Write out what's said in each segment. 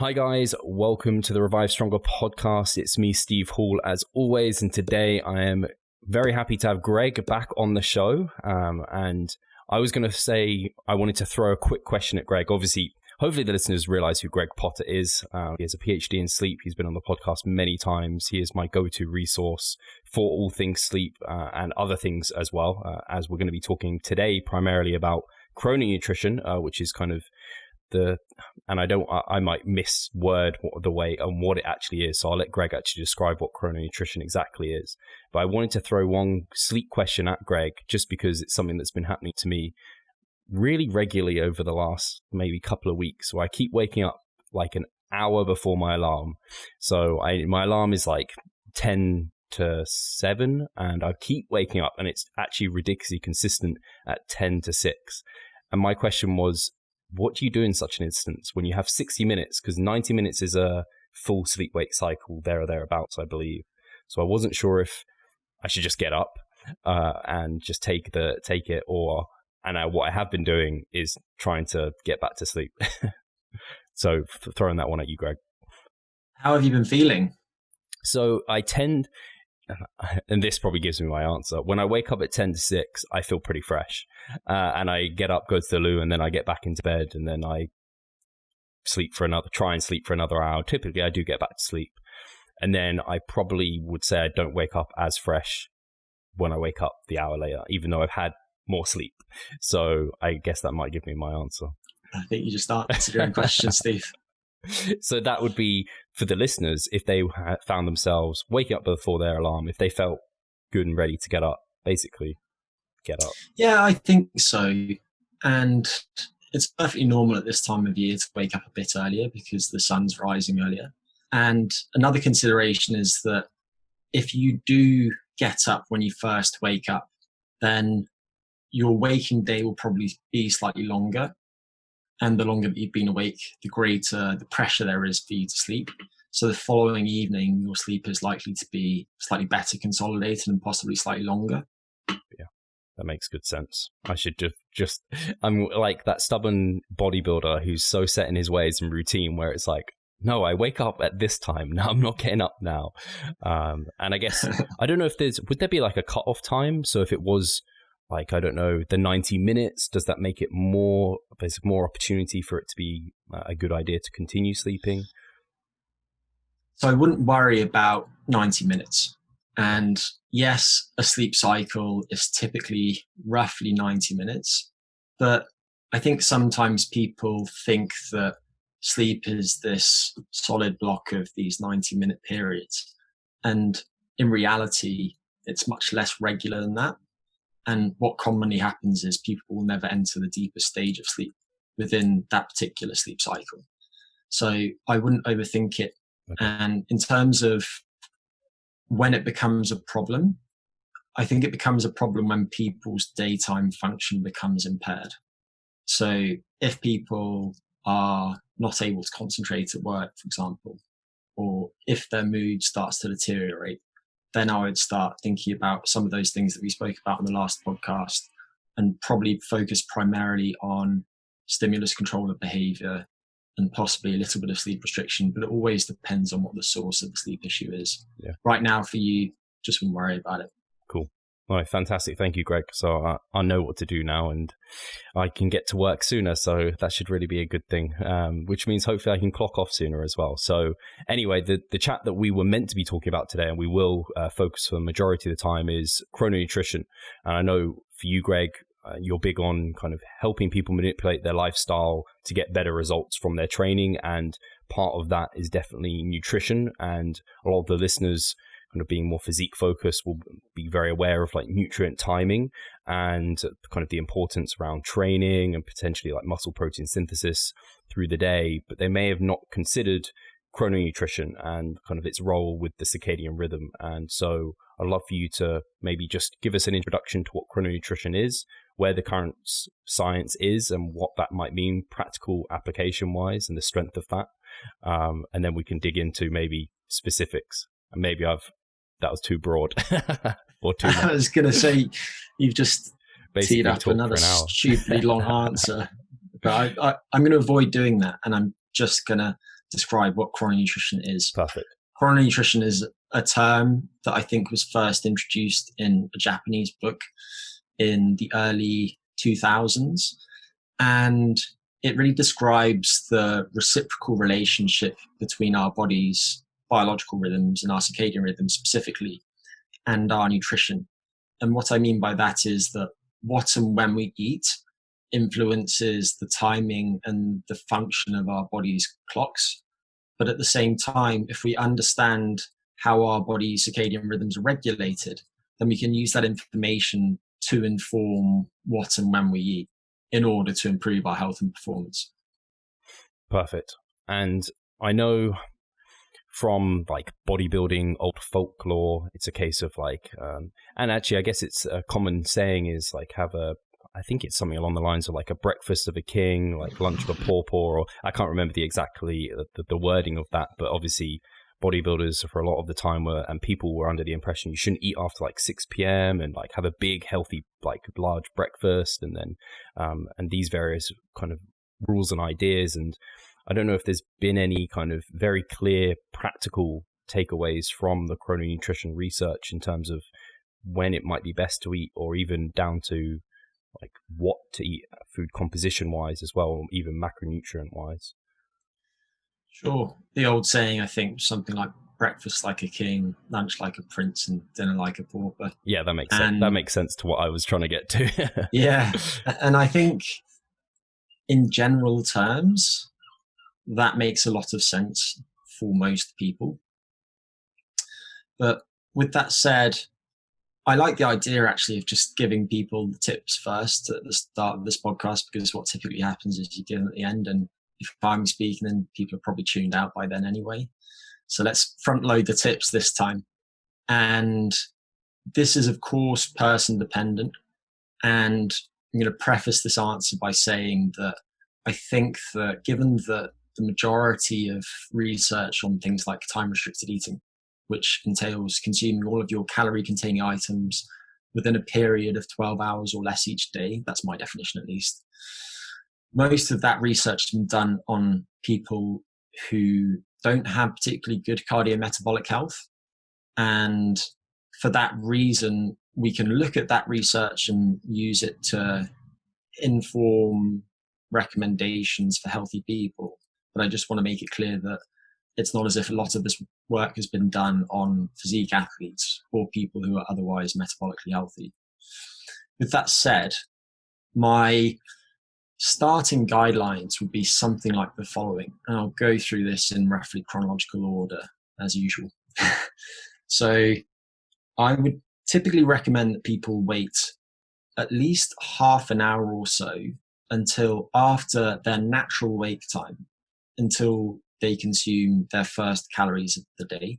Hi guys, welcome to the Revive Stronger podcast. It's me, Steve Hall, as always, and today I am very happy to have Greg back on the show. And I was going to say I wanted to throw a quick question at Greg. Obviously, hopefully the listeners realize who Greg Potter is. He has a PhD in sleep. He's been on the podcast many times. He is my go-to resource for all things sleep and other things as well, as we're going to be talking today primarily about chrononutrition, which is kind of I might misword the way and what it actually is. So I'll let Greg actually describe what chrononutrition exactly is. But I wanted to throw one sleep question at Greg, just because it's something that's been happening to me really regularly over the last maybe couple of weeks. So I keep waking up like an hour before my alarm. So my alarm is like 10 to 7 and I keep waking up, and it's actually ridiculously consistent at 10 to 6. And my question was, what do you do in such an instance when you have 60 minutes? Because 90 minutes is a full sleep-wake cycle, there or thereabouts, I believe. So I wasn't sure if I should just get up and just take it, or what I have been doing is trying to get back to sleep. So throwing that one at you, Greg. How have you been feeling? So I tend, and this probably gives me my answer. When I wake up at 10 to 6, I feel pretty fresh. And I get up, go to the loo, and then I get back into bed, and then I try and sleep for another hour. Typically, I do get back to sleep. And then I probably would say I don't wake up as fresh when I wake up the hour later, even though I've had more sleep. So I guess that might give me my answer. I think you just answered your own question, Steve. So that would be for the listeners, if they found themselves waking up before their alarm, if they felt good and ready to get up, basically get up. Yeah, I think so. And it's perfectly normal at this time of year to wake up a bit earlier because the sun's rising earlier. And another consideration is that if you do get up when you first wake up, then your waking day will probably be slightly longer. And the longer that you've been awake, the greater the pressure there is for you to sleep. So the following evening, your sleep is likely to be slightly better consolidated and possibly slightly longer. Yeah, that makes good sense. I should I'm like that stubborn bodybuilder who's so set in his ways and routine where it's like, no, I wake up at this time. No, I'm not getting up now. And I guess, I don't know if would there be like a cutoff time? So if it was, like, I don't know, the 90 minutes, does that make it there's more opportunity for it to be a good idea to continue sleeping? So I wouldn't worry about 90 minutes. And yes, a sleep cycle is typically roughly 90 minutes. But I think sometimes people think that sleep is this solid block of these 90-minute periods. And in reality, it's much less regular than that. And what commonly happens is people will never enter the deepest stage of sleep within that particular sleep cycle. So I wouldn't overthink it. Okay. And in terms of when it becomes a problem, I think it becomes a problem when people's daytime function becomes impaired. So if people are not able to concentrate at work, for example, or if their mood starts to deteriorate, then I would start thinking about some of those things that we spoke about in the last podcast and probably focus primarily on stimulus control of behavior and possibly a little bit of sleep restriction, but it always depends on what the source of the sleep issue is. Yeah. Right now for you, just wouldn't worry about it. Cool. All right, fantastic. Thank you, Greg. So I know what to do now and I can get to work sooner. So that should really be a good thing, which means hopefully I can clock off sooner as well. So anyway, the chat that we were meant to be talking about today, and we will focus for the majority of the time, is chrononutrition. And I know for you, Greg, you're big on kind of helping people manipulate their lifestyle to get better results from their training. And part of that is definitely nutrition. And a lot of the listeners kind of being more physique focused will be very aware of like nutrient timing and kind of the importance around training and potentially like muscle protein synthesis through the day, but they may have not considered chrononutrition and kind of its role with the circadian rhythm. And so I'd love for you to maybe just give us an introduction to what chrononutrition is, where the current science is and what that might mean practical application wise and the strength of that. And then we can dig into maybe specifics. And maybe that was too broad or too much. I was going to say, you've just teed up another stupidly long answer. But I'm going to avoid doing that. And I'm just going to describe what chrononutrition is. Perfect. Chrononutrition is a term that I think was first introduced in a Japanese book in the early 2000s. And it really describes the reciprocal relationship between our body's biological rhythms and our circadian rhythms specifically, and our nutrition. And what I mean by that is that what and when we eat influences the timing and the function of our body's clocks. But at the same time, if we understand how our body's circadian rhythms are regulated, then we can use that information to inform what and when we eat in order to improve our health and performance. Perfect. And I know from like bodybuilding, old folklore, it's a case of like, and actually I guess it's a common saying is like I think it's something along the lines of like a breakfast of a king, like lunch of a pauper, or I can't remember the wording of that, but obviously bodybuilders for a lot of the time and people were under the impression you shouldn't eat after like 6 p.m. and like have a big, healthy, like large breakfast, and then, and these various kind of rules and ideas. And I don't know if there's been any kind of very clear practical takeaways from the chrononutrition research in terms of when it might be best to eat, or even down to like what to eat food composition wise as well, or even macronutrient wise. Sure. The old saying, I think, something like breakfast like a king, lunch like a prince, and dinner like a pauper. Yeah, that makes sense. That makes sense to what I was trying to get to. Yeah. And I think in general terms, that makes a lot of sense for most people. But with that said, I like the idea actually of just giving people the tips first at the start of this podcast, because what typically happens is you give them at the end, and if I'm speaking, then people are probably tuned out by then anyway. So let's front load the tips this time. And this is, of course, person dependent. And I'm going to preface this answer by saying that I think that given that the majority of research on things like time restricted eating, which entails consuming all of your calorie containing items within a period of 12 hours or less each day, that's my definition at least. Most of that research has been done on people who don't have particularly good cardiometabolic health. And for that reason, we can look at that research and use it to inform recommendations for healthy people. But I just want to make it clear that it's not as if a lot of this work has been done on physique athletes or people who are otherwise metabolically healthy. With that said, my starting guidelines would be something like the following, and I'll go through this in roughly chronological order as usual. So I would typically recommend that people wait at least half an hour or so until after their natural wake time, until they consume their first calories of the day.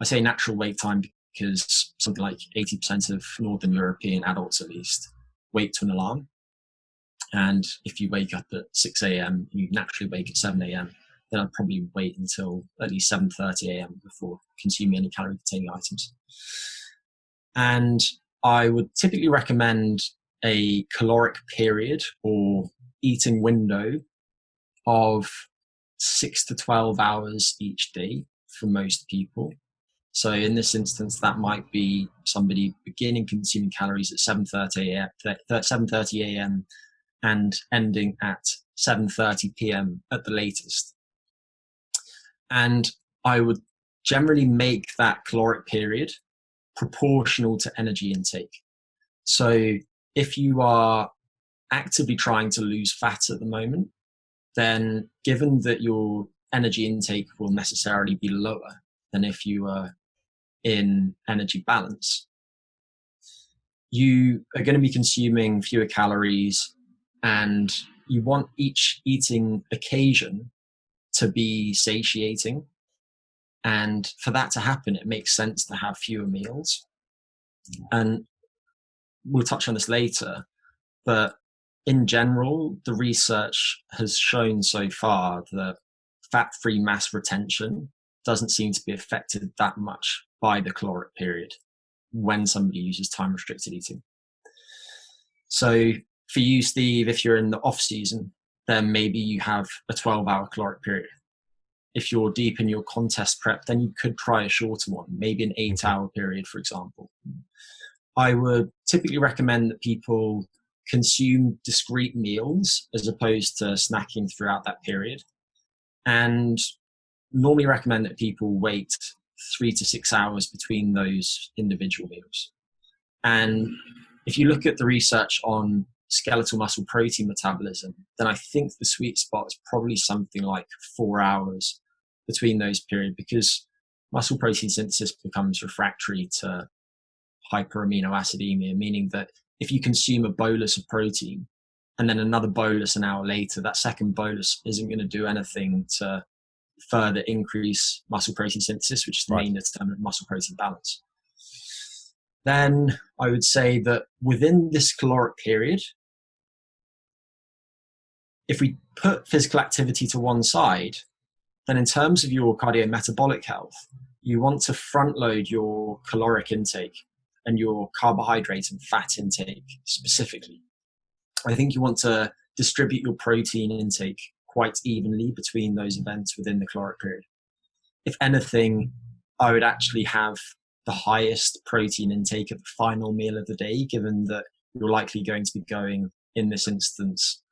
I say natural wake time because something like 80% of Northern European adults at least wake to an alarm. And if you wake up at 6 a.m., you naturally wake at 7 a.m., then I'd probably wait until at least 7:30 a.m. before consuming any calorie-containing items. And I would typically recommend a caloric period or eating window of 6 to 12 hours each day for most people. So in this instance, that might be somebody beginning consuming calories at 7:30 a.m. and ending at 7:30 p.m. at the latest. And I would generally make that caloric period proportional to energy intake. So if you are actively trying to lose fat at the moment, then given that your energy intake will necessarily be lower than if you are in energy balance, you are going to be consuming fewer calories, and you want each eating occasion to be satiating. And for that to happen, it makes sense to have fewer meals. And we'll touch on this later, but in general, the research has shown so far that fat-free mass retention doesn't seem to be affected that much by the caloric period when somebody uses time-restricted eating. So for you, Steve, if you're in the off season, then maybe you have a 12-hour caloric period. if you're deep in your contest prep, then you could try a shorter one, maybe an 8-hour period, for example. I would typically recommend that people consume discrete meals as opposed to snacking throughout that period. And normally recommend that people wait 3 to 6 hours between those individual meals. And if you look at the research on skeletal muscle protein metabolism, then I think the sweet spot is probably something like 4 hours between those periods, because muscle protein synthesis becomes refractory to hyperamino acidemia, meaning that if you consume a bolus of protein and then another bolus an hour later, that second bolus isn't going to do anything to further increase muscle protein synthesis, which is the main determinant of muscle protein balance. Then I would say that within this caloric period, if we put physical activity to one side, then in terms of your cardiometabolic health, you want to front load your caloric intake and your carbohydrate and fat intake specifically. I think you want to distribute your protein intake quite evenly between those events within the caloric period. If anything, I would actually have the highest protein intake at the final meal of the day, given that you're likely going to be going, in this instance,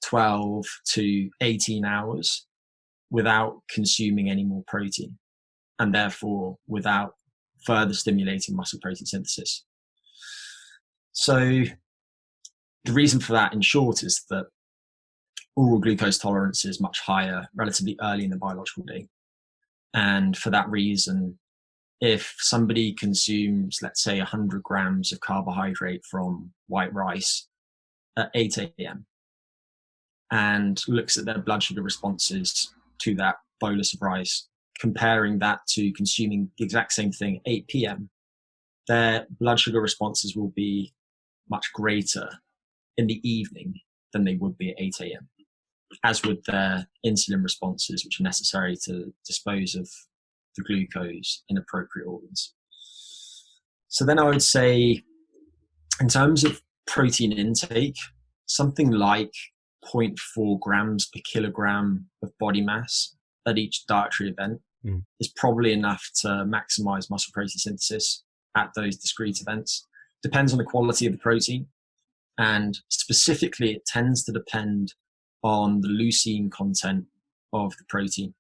12 to 18 hours without consuming any more protein, and therefore without further stimulating muscle protein synthesis. So the reason for that, in short, is that oral glucose tolerance is much higher relatively early in the biological day. And for that reason, if somebody consumes, let's say, 100 grams of carbohydrate from white rice at 8 a.m. and looks at their blood sugar responses to that bolus of rice, comparing that to consuming the exact same thing at 8 p.m., their blood sugar responses will be much greater in the evening than they would be at 8 a.m., as would their insulin responses, which are necessary to dispose of the glucose in appropriate organs. So then I would say, in terms of protein intake, something like 0.4 grams per kilogram of body mass at each dietary event is probably enough to maximize muscle protein synthesis at those discrete events. Depends on the quality of the protein, and specifically it tends to depend on the leucine content of the protein.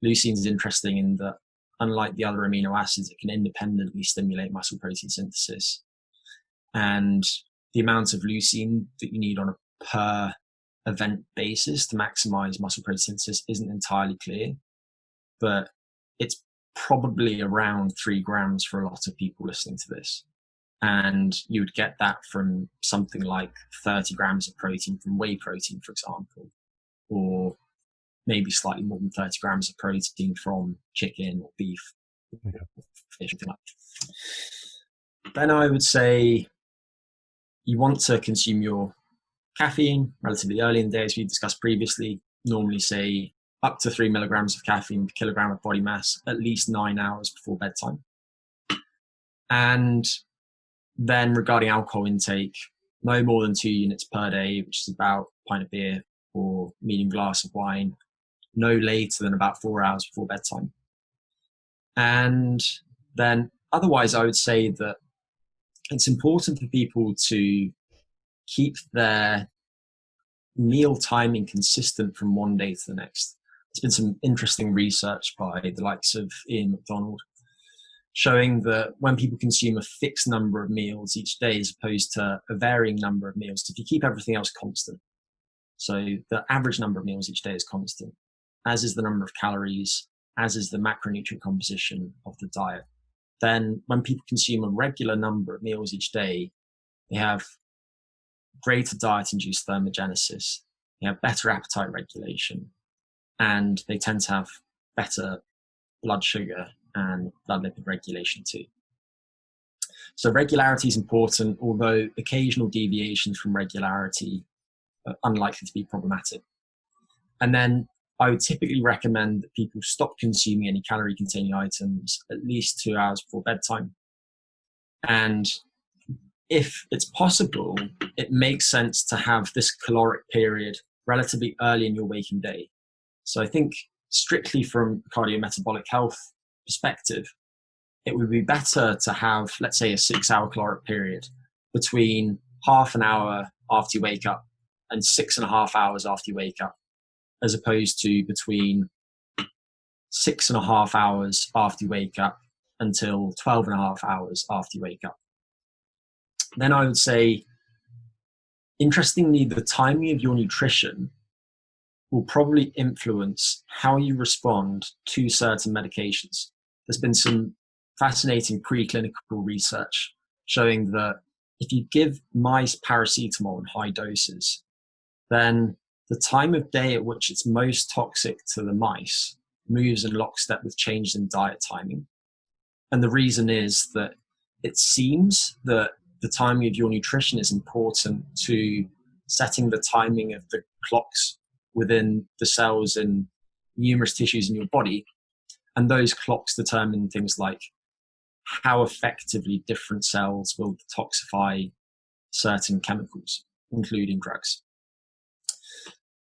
Leucine is interesting in that, unlike the other amino acids, it can independently stimulate muscle protein synthesis. And the amount of leucine that you need on a per event basis to maximize muscle protein synthesis isn't entirely clear, but it's probably around 3 grams for a lot of people listening to this. And you would get that from something like 30 grams of protein from whey protein, for example, or maybe slightly more than 30 grams of protein from chicken or beef, or fish, something like that. Then I would say you want to consume your caffeine relatively early in the day, as we discussed previously, normally say up to 3 milligrams of caffeine per kilogram of body mass, at least 9 hours before bedtime. And then regarding alcohol intake, no more than 2 units per day, which is about a pint of beer or medium glass of wine, no later than about 4 hours before bedtime. And then otherwise, I would say that it's important for people to keep their meal timing consistent from one day to the next. There's been some interesting research by the likes of Ian McDonald showing that when people consume a fixed number of meals each day as opposed to a varying number of meals, if you keep everything else constant, so the average number of meals each day is constant, as is the number of calories, as is the macronutrient composition of the diet, then when people consume a regular number of meals each day, they have greater diet-induced thermogenesis, they have better appetite regulation, and they tend to have better blood sugar and blood lipid regulation too. So regularity is important, although occasional deviations from regularity are unlikely to be problematic. And then I would typically recommend that people stop consuming any calorie-containing items at least 2 hours before bedtime. And if it's possible, it makes sense to have this caloric period relatively early in your waking day. So I think strictly from a cardiometabolic health perspective, it would be better to have, let's say, a 6-hour caloric period between half an hour after you wake up and 6.5 hours after you wake up, as opposed to between 6.5 hours after you wake up until 12.5 hours after you wake up. Then I would say, interestingly, the timing of your nutrition will probably influence how you respond to certain medications. There's been some fascinating preclinical research showing that if you give mice paracetamol in high doses, then the time of day at which it's most toxic to the mice moves in lockstep with changes in diet timing. And the reason is that it seems that the timing of your nutrition is important to setting the timing of the clocks within the cells in numerous tissues in your body. And those clocks determine things like how effectively different cells will detoxify certain chemicals, including drugs.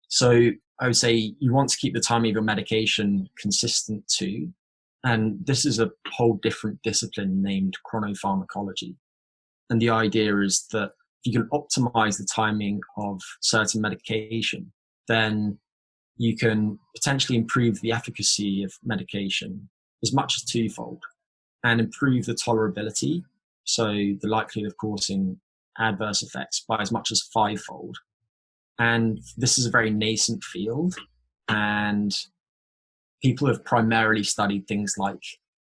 So I would say you want to keep the timing of your medication consistent too. And this is a whole different discipline named chronopharmacology. And the idea is that if you can optimize the timing of certain medication, then you can potentially improve the efficacy of medication as much as twofold and improve the tolerability, so the likelihood of causing adverse effects, by as much as fivefold. And this is a very nascent field, and people have primarily studied things like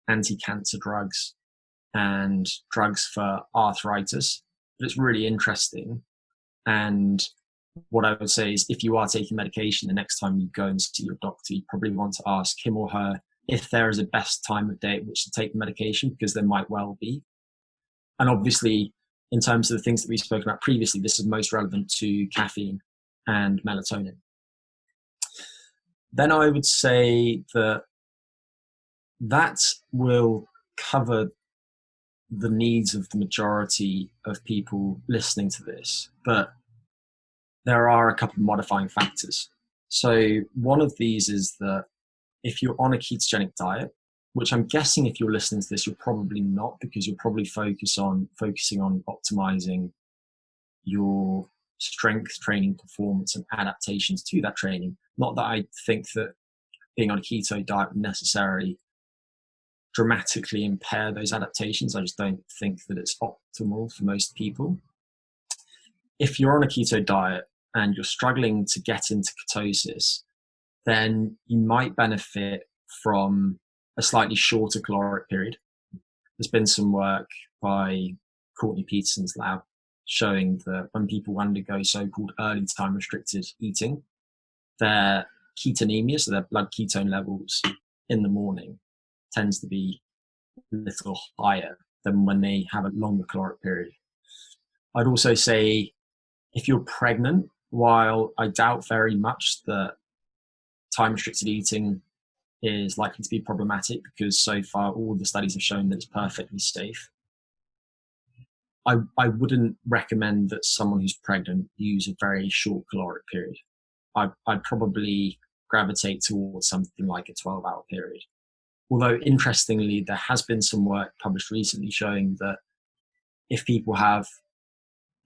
anti-cancer drugs and drugs for arthritis, but it's really interesting. And what I would say is, if you are taking medication, the next time you go and see your doctor, you probably want to ask him or her if there is a best time of day at which to take the medication, because there might well be. And obviously, in terms of the things that we've spoken about previously, this is most relevant to caffeine and melatonin. Then I would say that will cover the needs of the majority of people listening to this, but there are a couple of modifying factors. So one of these is that if you're on a ketogenic diet, which I'm guessing if you're listening to this, you're probably not, because you're probably focusing on optimizing your strength training performance and adaptations to that training. Not that I think that being on a keto diet would necessarily dramatically impair those adaptations. I just don't think that it's optimal for most people. If you're on a keto diet and you're struggling to get into ketosis, then you might benefit from a slightly shorter caloric period. There's been some work by Courtney Peterson's lab showing that when people undergo so-called early time restricted eating, their ketonemia, so their blood ketone levels in the morning, tends to be a little higher than when they have a longer caloric period. I'd also say if you're pregnant, while I doubt very much that time restricted eating is likely to be problematic, because so far all the studies have shown that it's perfectly safe, I wouldn't recommend that someone who's pregnant use a very short caloric period. I'd probably gravitate towards something like a 12-hour period. Although interestingly, there has been some work published recently showing that if people have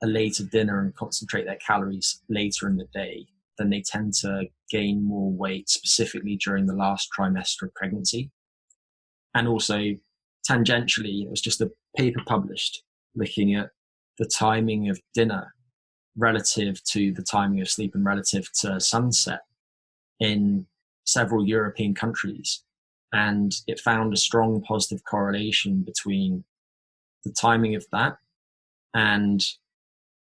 a later dinner and concentrate their calories later in the day, then they tend to gain more weight, specifically during the last trimester of pregnancy. And also, tangentially, it was just a paper published looking at the timing of dinner relative to the timing of sleep and relative to sunset in several European countries. And it found a strong positive correlation between the timing of that and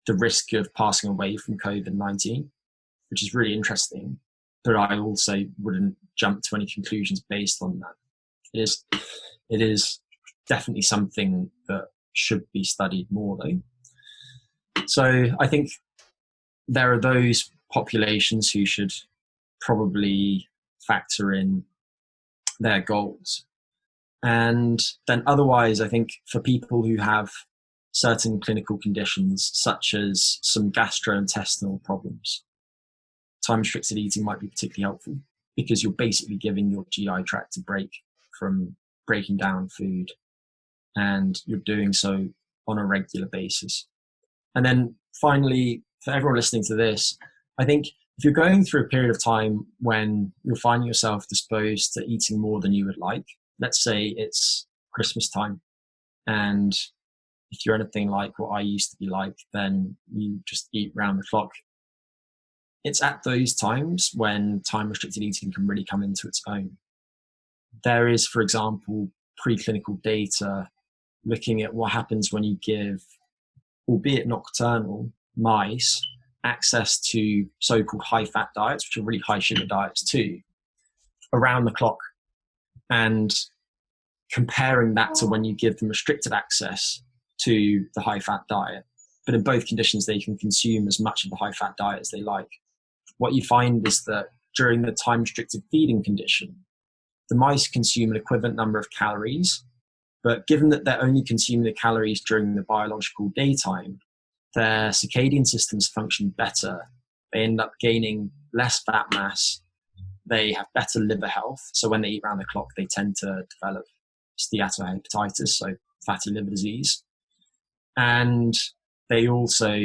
the risk of passing away from COVID-19, which is really interesting. But I also wouldn't jump to any conclusions based on that. It is definitely something that should be studied more, though. So I think there are those populations who should probably factor in their goals. And then otherwise, I think for people who have certain clinical conditions, such as some gastrointestinal problems, time restricted eating might be particularly helpful. because you're basically giving your GI tract a break from breaking down food, and you're doing so on a regular basis. And then finally, for everyone listening to this, I think if you're going through a period of time when you're finding yourself disposed to eating more than you would like, let's say it's Christmas time, and if you're anything like what I used to be like, then you just eat round the clock. It's at those times when time-restricted eating can really come into its own. There is, for example, preclinical data looking at what happens when you give, albeit nocturnal, mice access to so-called high-fat diets, which are really high-sugar diets too, around the clock, and comparing that to when you give them restricted access to the high-fat diet. But in both conditions, they can consume as much of the high-fat diet as they like. What you find is that during the time-restricted feeding condition, the mice consume an equivalent number of calories, but given that they're only consuming the calories during the biological daytime, their circadian systems function better. They end up gaining less fat mass. They have better liver health. So when they eat round the clock, they tend to develop steatohepatitis, so fatty liver disease. And they also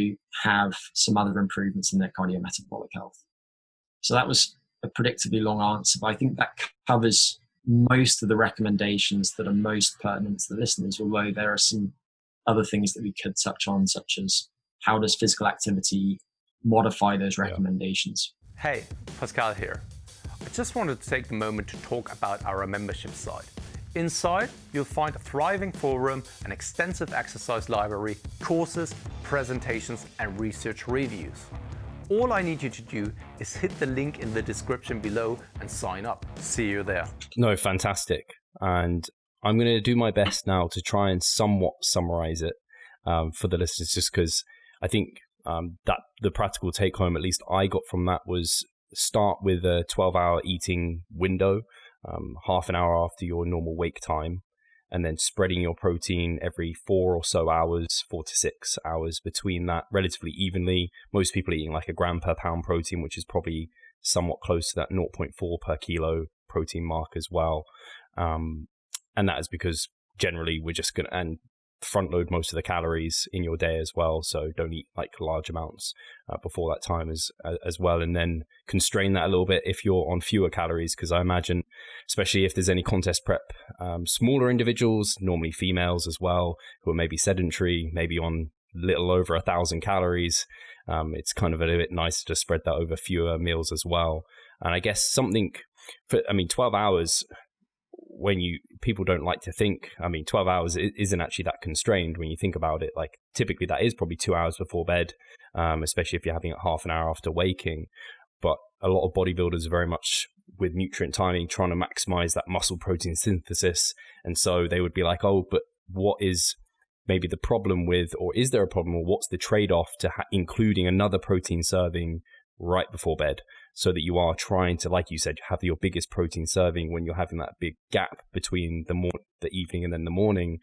have some other improvements in their cardiometabolic health. So that was a predictably long answer, but I think that covers most of the recommendations that are most pertinent to the listeners, although there are some other things that we could touch on, such as how does physical activity modify those recommendations? Hey, Pascal here. I just wanted to take the moment to talk about our membership site. Inside, you'll find a thriving forum, an extensive exercise library, courses, presentations, and research reviews. All I need you to do is hit the link in the description below and sign up. See you there. No, fantastic. And I'm going to do my best now to try and somewhat summarize it for the listeners, just because I think that the practical take home, at least I got from that, was start with a 12-hour eating window, half an hour after your normal wake time, and then spreading your protein every 4 to 6 hours between that relatively evenly. Most people are eating like a gram per pound protein, which is probably somewhat close to that 0.4 per kilo protein mark as well. And that is because generally we're just going to front load most of the calories in your day as well. So don't eat like large amounts before that time as well. And then constrain that a little bit if you're on fewer calories, because I imagine, especially if there's any contest prep, smaller individuals, normally females as well, who are maybe sedentary, maybe on little over 1,000 calories, it's kind of a little bit nicer to spread that over fewer meals as well. And I guess 12 hours, people don't like to think, 12 hours isn't actually that constrained when you think about it. Like typically that is probably 2 hours before bed, especially if you're having it half an hour after waking. But a lot of bodybuilders are very much with nutrient timing, trying to maximize that muscle protein synthesis. And so they would be like, oh, but what is maybe the problem with, or is there a problem, or what's the trade-off to including another protein serving right before bed, so that you are trying to, like you said, have your biggest protein serving when you're having that big gap between the evening and then the morning?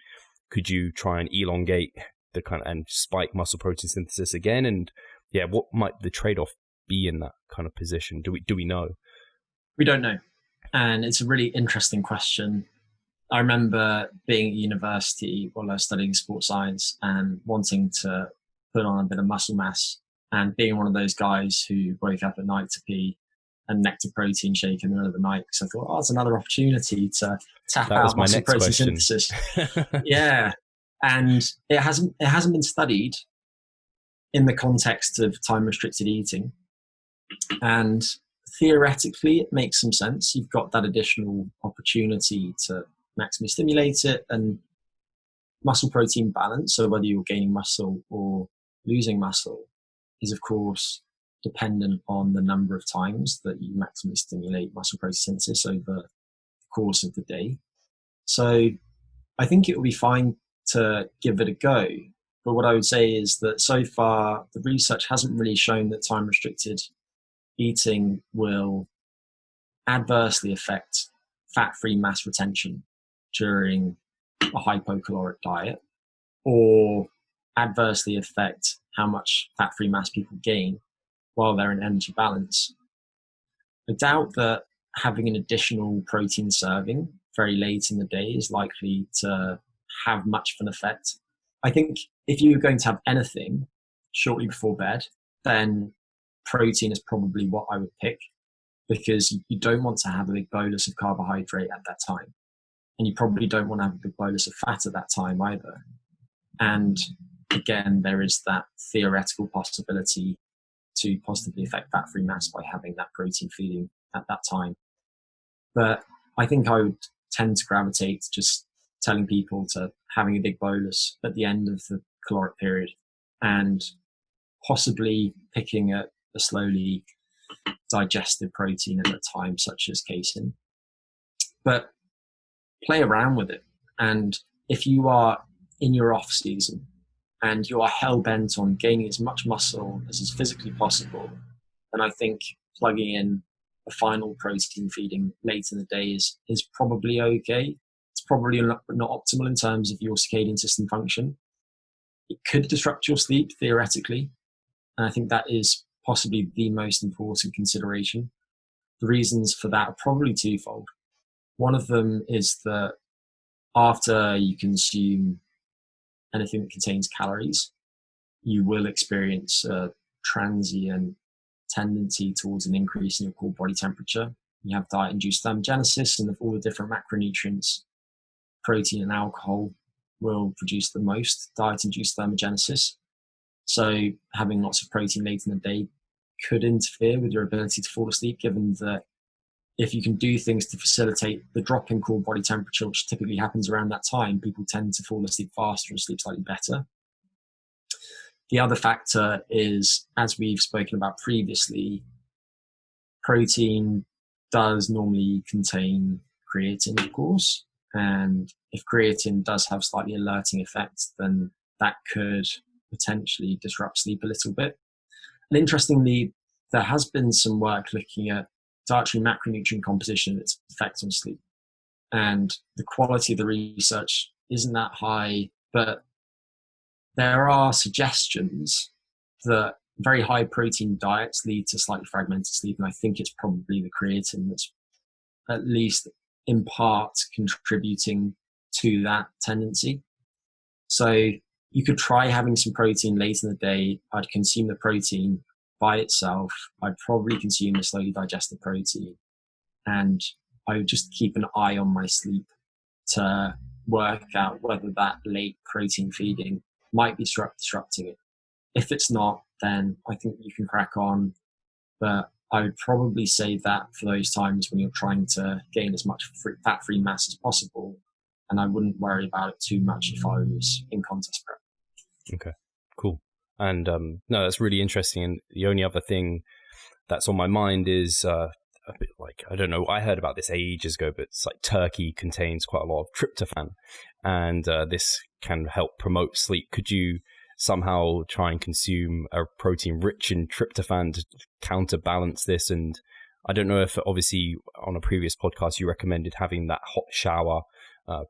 Could you try and elongate and spike muscle protein synthesis again? And yeah, what might the trade-off be in that kind of position? Do we know? We don't know. And it's a really interesting question. I remember being at university while I was studying sports science and wanting to put on a bit of muscle mass, and being one of those guys who woke up at night to pee and necked a protein shake in the middle of the night. So I thought, it's another opportunity to tap out muscle protein synthesis. Yeah. And it hasn't been studied in the context of time-restricted eating. And theoretically, it makes some sense. You've got that additional opportunity to maximally stimulate it, and muscle protein balance, so whether you're gaining muscle or losing muscle, is of course dependent on the number of times that you maximally stimulate muscle protein synthesis over the course of the day. So I think it will be fine to give it a go. But what I would say is that so far, the research hasn't really shown that time-restricted eating will adversely affect fat-free mass retention during a hypocaloric diet, or adversely affect how much fat-free mass people gain while they're in energy balance. I doubt that having an additional protein serving very late in the day is likely to have much of an effect. I think if you're going to have anything shortly before bed, then protein is probably what I would pick, because you don't want to have a big bolus of carbohydrate at that time. And you probably don't want to have a big bolus of fat at that time either. And again, there is that theoretical possibility to positively affect fat-free mass by having that protein feeding at that time. But I think I would tend to gravitate to just telling people to having a big bolus at the end of the caloric period, and possibly picking a slowly digested protein at a time, such as casein. But play around with it. And if you are in your off season and you are hell bent on gaining as much muscle as is physically possible, then I think plugging in a final protein feeding late in the day is probably okay. It's probably not optimal in terms of your circadian system function. It could disrupt your sleep theoretically, and I think that is possibly the most important consideration. The reasons for that are probably twofold. One of them is that after you consume anything that contains calories, you will experience a transient tendency towards an increase in your core body temperature. You have diet-induced thermogenesis, and of all the different macronutrients, protein and alcohol will produce the most diet-induced thermogenesis. So having lots of protein late in the day could interfere with your ability to fall asleep, given that if you can do things to facilitate the drop in core body temperature, which typically happens around that time, people tend to fall asleep faster and sleep slightly better. The other factor is, as we've spoken about previously, protein does normally contain creatine, of course. And if creatine does have slightly alerting effects, then that could potentially disrupt sleep a little bit. And interestingly, there has been some work looking at dietary macronutrient composition and its effect on sleep. And the quality of the research isn't that high, but there are suggestions that very high protein diets lead to slightly fragmented sleep. And I think it's probably the creatine that's at least in part contributing to that tendency. So you could try having some protein late in the day. I'd consume the protein by itself. I'd probably consume the slowly digested protein, and I would just keep an eye on my sleep to work out whether that late protein feeding might be disrupting it. If it's not, then I think you can crack on, but I would probably save that for those times when you're trying to gain as much fat-free mass as possible, and I wouldn't worry about it too much if I was in contest prep. Okay, cool. And no, that's really interesting. And the only other thing that's on my mind is a bit like, I don't know, I heard about this ages ago, but it's like turkey contains quite a lot of tryptophan, and this can help promote sleep. Could you somehow try and consume a protein rich in tryptophan to counterbalance this? And I don't know if, obviously, on a previous podcast, you recommended having that hot shower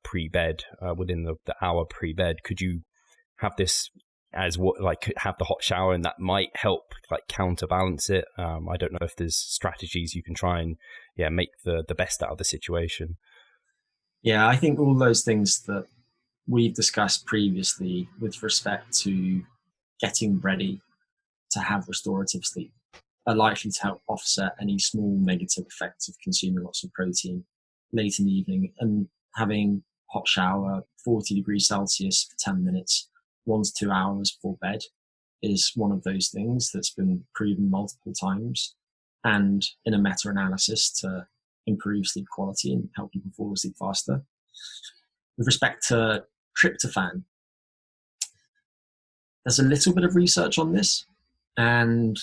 pre-bed, within the hour pre-bed. Could you have this as what, like, have the hot shower, and that might help like counterbalance it? I don't know if there's strategies you can try and make the best out of the situation. Yeah, I think all those things that we've discussed previously with respect to getting ready to have restorative sleep are likely to help offset any small negative effects of consuming lots of protein late in the evening. And having hot shower, 40 degrees Celsius for 10 minutes, 1 to 2 hours before bed is one of those things that's been proven multiple times, and in a meta-analysis to improve sleep quality and help people fall asleep faster. With respect to tryptophan, there's a little bit of research on this, and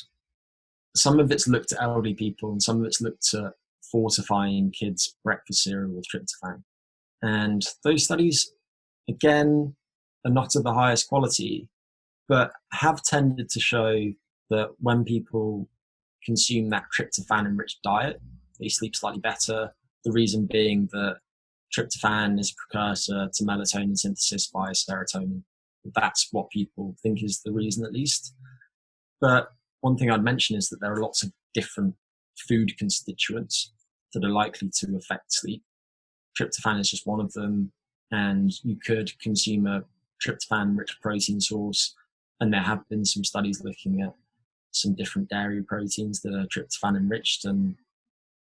some of it's looked at elderly people and some of it's looked at fortifying kids' breakfast cereal with tryptophan. And those studies, again, are not of the highest quality, but have tended to show that when people consume that tryptophan-enriched diet, they sleep slightly better. The reason being that tryptophan is a precursor to melatonin synthesis via serotonin. That's what people think is the reason, at least. But one thing I'd mention is that there are lots of different food constituents that are likely to affect sleep. Tryptophan is just one of them, and you could consume a tryptophan-rich protein source, and there have been some studies looking at some different dairy proteins that are tryptophan enriched, and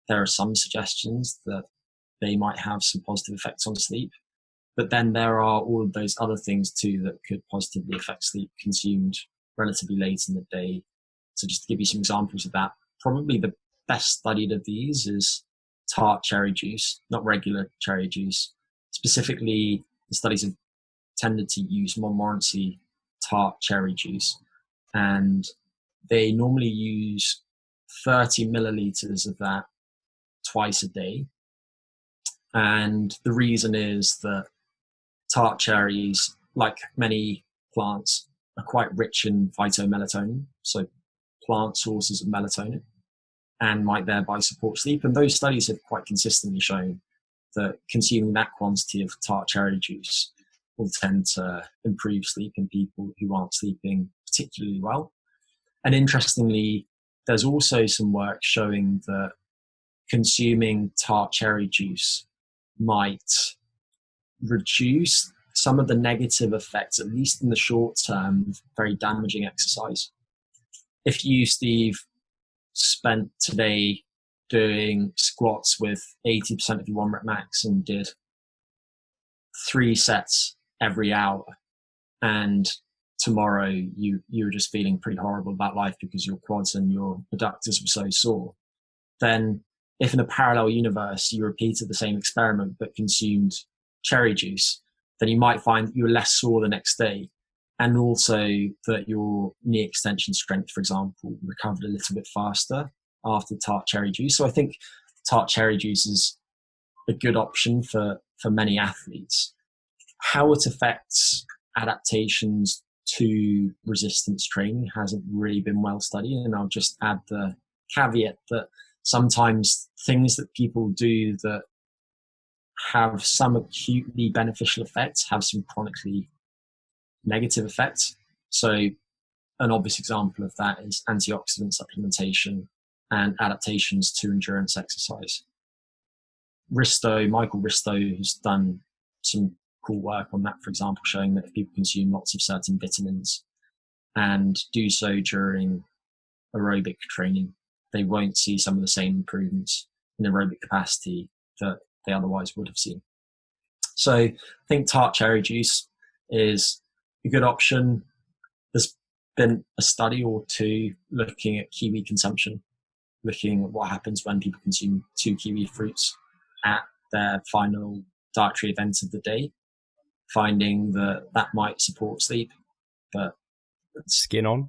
there are some suggestions that they might have some positive effects on sleep. But then there are all of those other things too that could positively affect sleep consumed relatively late in the day. So just to give you some examples of that, probably the best studied of these is tart cherry juice, not regular cherry juice. Specifically, the studies have tended to use Montmorency tart cherry juice, and they normally use 30 milliliters of that twice a day. And the reason is that tart cherries, like many plants, are quite rich in phytomelatonin, so plant sources of melatonin, and might thereby support sleep. And those studies have quite consistently shown that consuming that quantity of tart cherry juice will tend to improve sleep in people who aren't sleeping particularly well. And interestingly, there's also some work showing that consuming tart cherry juice might reduce some of the negative effects, at least in the short term, of very damaging exercise. If you, Steve, spent today doing squats with 80% of your 1 rep max and did 3 sets every hour, and tomorrow you were just feeling pretty horrible about life because your quads and your adductors were so sore, then if in a parallel universe you repeated the same experiment but consumed cherry juice, then you might find that you were less sore the next day, and also that your knee extension strength, for example, recovered a little bit faster after tart cherry juice. So I think tart cherry juice is a good option for many athletes. How it affects adaptations to resistance training hasn't really been well studied, and I'll just add the caveat that sometimes things that people do that have some acutely beneficial effects have some chronically negative effects. So an obvious example of that is antioxidant supplementation and adaptations to endurance exercise. Michael Risto has done some cool work on that, for example, showing that if people consume lots of certain vitamins and do so during aerobic training, they won't see some of the same improvements in aerobic capacity that they otherwise would have seen. So I think tart cherry juice is a good option. There's been a study or two looking at kiwi consumption, looking at what happens when people consume 2 kiwi fruits at their final dietary event of the day, finding that might support sleep, but skin on.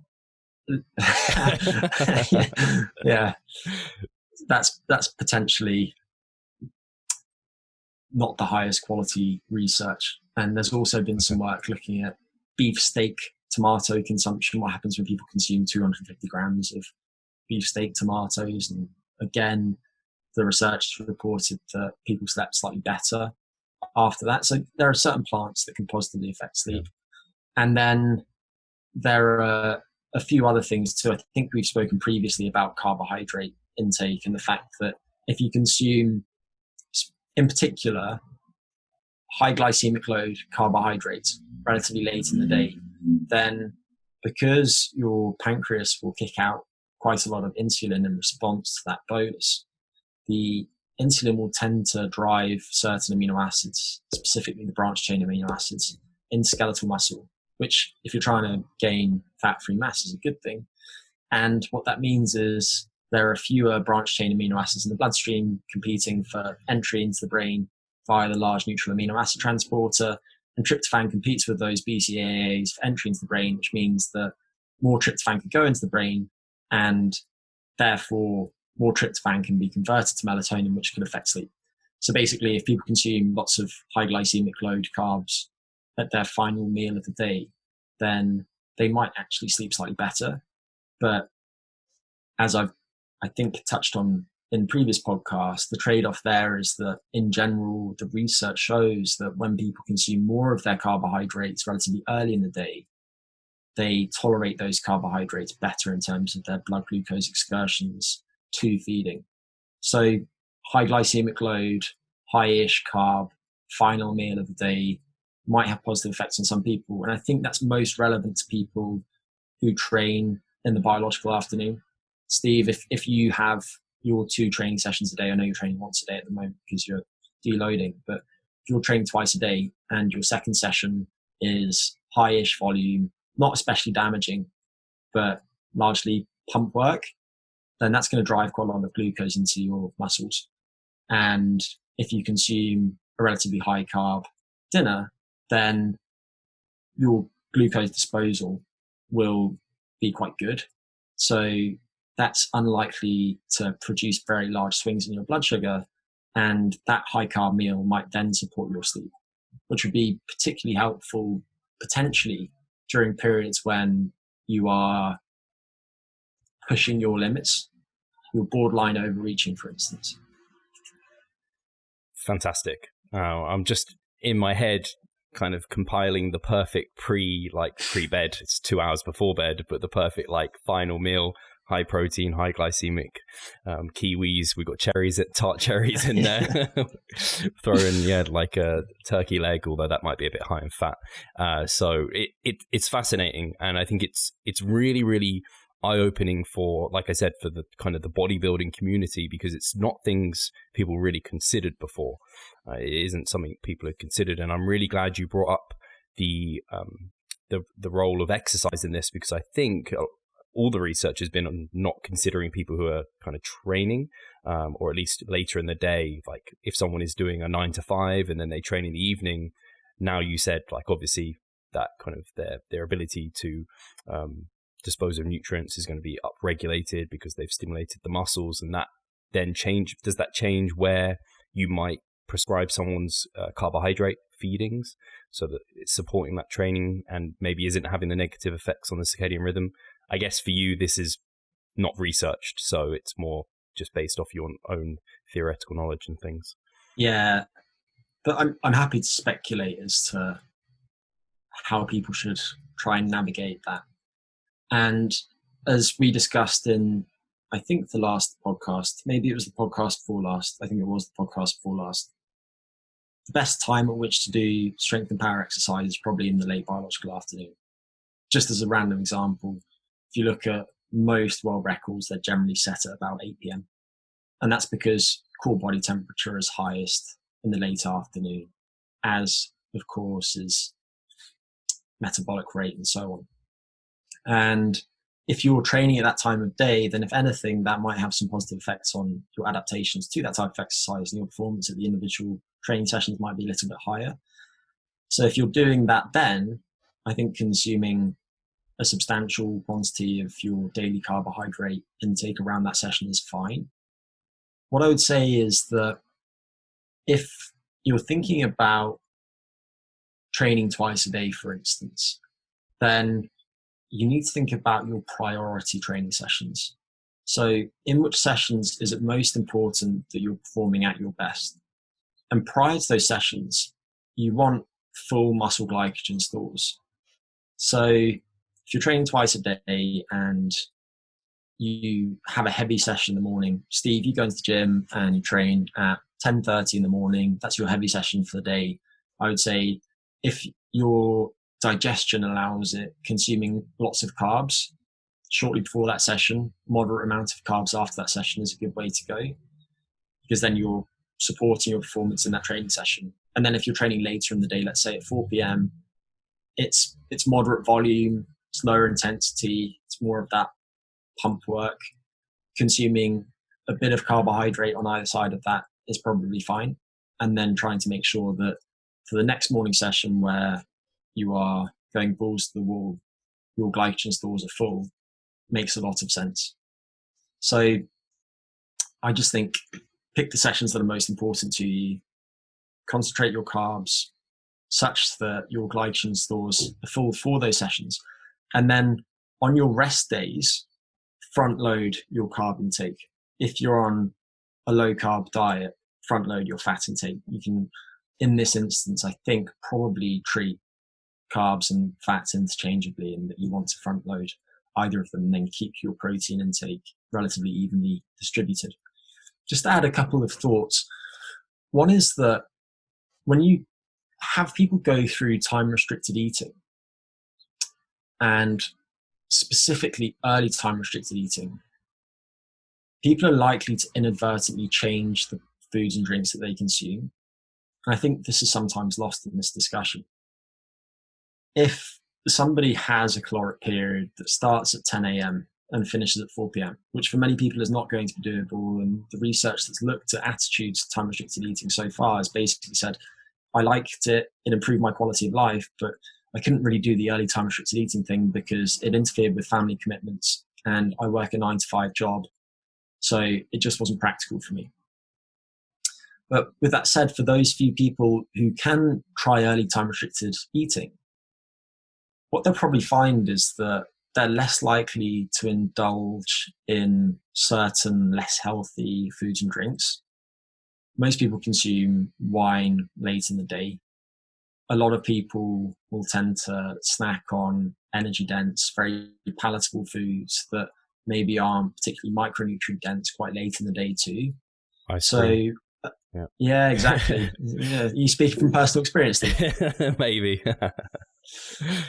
yeah, that's potentially not the highest quality research. And there's also been some work looking at beefsteak tomato consumption, what happens when people consume 250 grams of beefsteak tomatoes. And again, the research reported that people slept slightly better after that. So there are certain plants that can positively affect sleep. And then there are a few other things too. I think we've spoken previously about carbohydrate intake and the fact that if you consume, in particular, high glycemic load carbohydrates relatively late in the day, then because your pancreas will kick out quite a lot of insulin in response to that bolus, the insulin will tend to drive certain amino acids, specifically the branched chain amino acids, in skeletal muscle, which if you're trying to gain fat-free mass is a good thing. And what that means is there are fewer branched chain amino acids in the bloodstream competing for entry into the brain via the large neutral amino acid transporter, and tryptophan competes with those BCAAs for entry into the brain, which means that more tryptophan can go into the brain, and therefore more tryptophan can be converted to melatonin, which can affect sleep. So basically, if people consume lots of high glycemic load carbs at their final meal of the day, then they might actually sleep slightly better. But as I think touched on in previous podcasts, the trade-off there is that in general, the research shows that when people consume more of their carbohydrates relatively early in the day, they tolerate those carbohydrates better in terms of their blood glucose excursions to feeding. So high glycemic load, high-ish carb, final meal of the day might have positive effects on some people. And I think that's most relevant to people who train in the biological afternoon. Steve, if you have your 2 training sessions a day, I know you're training once a day at the moment because you're deloading, but if you're training twice a day and your second session is high-ish volume, not especially damaging, but largely pump work, then that's going to drive quite a lot of glucose into your muscles. And if you consume a relatively high carb dinner, then your glucose disposal will be quite good. So that's unlikely to produce very large swings in your blood sugar. And that high carb meal might then support your sleep, which would be particularly helpful potentially during periods when you are pushing your limits, you're borderline overreaching, for instance. Fantastic. I'm just in my head kind of compiling the perfect pre-bed. It's 2 hours before bed, but the perfect final meal, high protein, high glycemic, kiwis. We've got tart cherries in there. Throw in a turkey leg, although that might be a bit high in fat. So it's fascinating, and I think it's really, really eye-opening for, like I said, for the kind of the bodybuilding community, because it's not things people really considered before. It isn't something people had considered, and I'm really glad you brought up the role of exercise in this, because I think all the research has been on not considering people who are kind of training, or at least later in the day. Like if someone is doing a 9 to 5 and then they train in the evening, now you said obviously that kind of their ability to dispose of nutrients is going to be upregulated because they've stimulated the muscles, and that then does that change where you might prescribe someone's carbohydrate feedings so that it's supporting that training and maybe isn't having the negative effects on the circadian rhythm? I guess for you, this is not researched, so it's more just based off your own theoretical knowledge and things. Yeah, but I'm happy to speculate as to how people should try and navigate that. And as we discussed in, I think, the last podcast, maybe it was the podcast before last, I think it was the podcast before last, the best time at which to do strength and power exercise is probably in the late biological afternoon. Just as a random example, if you look at most world records, they're generally set at about 8 p.m. And that's because core body temperature is highest in the late afternoon, as, of course, is metabolic rate and so on. And if you're training at that time of day, then if anything, that might have some positive effects on your adaptations to that type of exercise, and your performance at the individual training sessions might be a little bit higher. So if you're doing that, then I think consuming a substantial quantity of your daily carbohydrate intake around that session is fine. What I would say is that if you're thinking about training twice a day, for instance, then you need to think about your priority training sessions. So in which sessions is it most important that you're performing at your best? And prior to those sessions, you want full muscle glycogen stores. So if you're training twice a day and you have a heavy session in the morning, Steve, you go into the gym and you train at 10:30 in the morning, that's your heavy session for the day. I would say if your digestion allows it, consuming lots of carbs shortly before that session, moderate amount of carbs after that session is a good way to go, because then you're supporting your performance in that training session. And then if you're training later in the day, let's say at 4 p.m, it's moderate volume, it's lower intensity, it's more of that pump work. Consuming a bit of carbohydrate on either side of that is probably fine. And then trying to make sure that for the next morning session where you are going balls to the wall, your glycogen stores are full, makes a lot of sense. So I just think pick the sessions that are most important to you, concentrate your carbs such that your glycogen stores are full for those sessions. And then on your rest days, front load your carb intake. If you're on a low carb diet, front load your fat intake. You can, in this instance, I think probably treat carbs and fats interchangeably, and that you want to front load either of them and then keep your protein intake relatively evenly distributed. just add a couple of thoughts. One is that when you have people go through time restricted eating, and specifically early time restricted eating, people are likely to inadvertently change the foods and drinks that they consume. And I think this is sometimes lost in this discussion. If somebody has a caloric period that starts at 10 a.m. and finishes at 4 p.m., which for many people is not going to be doable, and the research that's looked at attitudes to time restricted eating so far has basically said, I liked it, it improved my quality of life, but I couldn't really do the early time restricted eating thing because it interfered with family commitments, and I work a 9-to-5 job, so it just wasn't practical for me. But with that said, for those few people who can try early time restricted eating, what they'll probably find is that they're less likely to indulge in certain less healthy foods and drinks. Most people consume wine late in the day. A lot of people will tend to snack on energy dense, very palatable foods that maybe aren't particularly micronutrient dense quite late in the day too. Yeah, exactly. Yeah, you speak from personal experience, Steve. Maybe.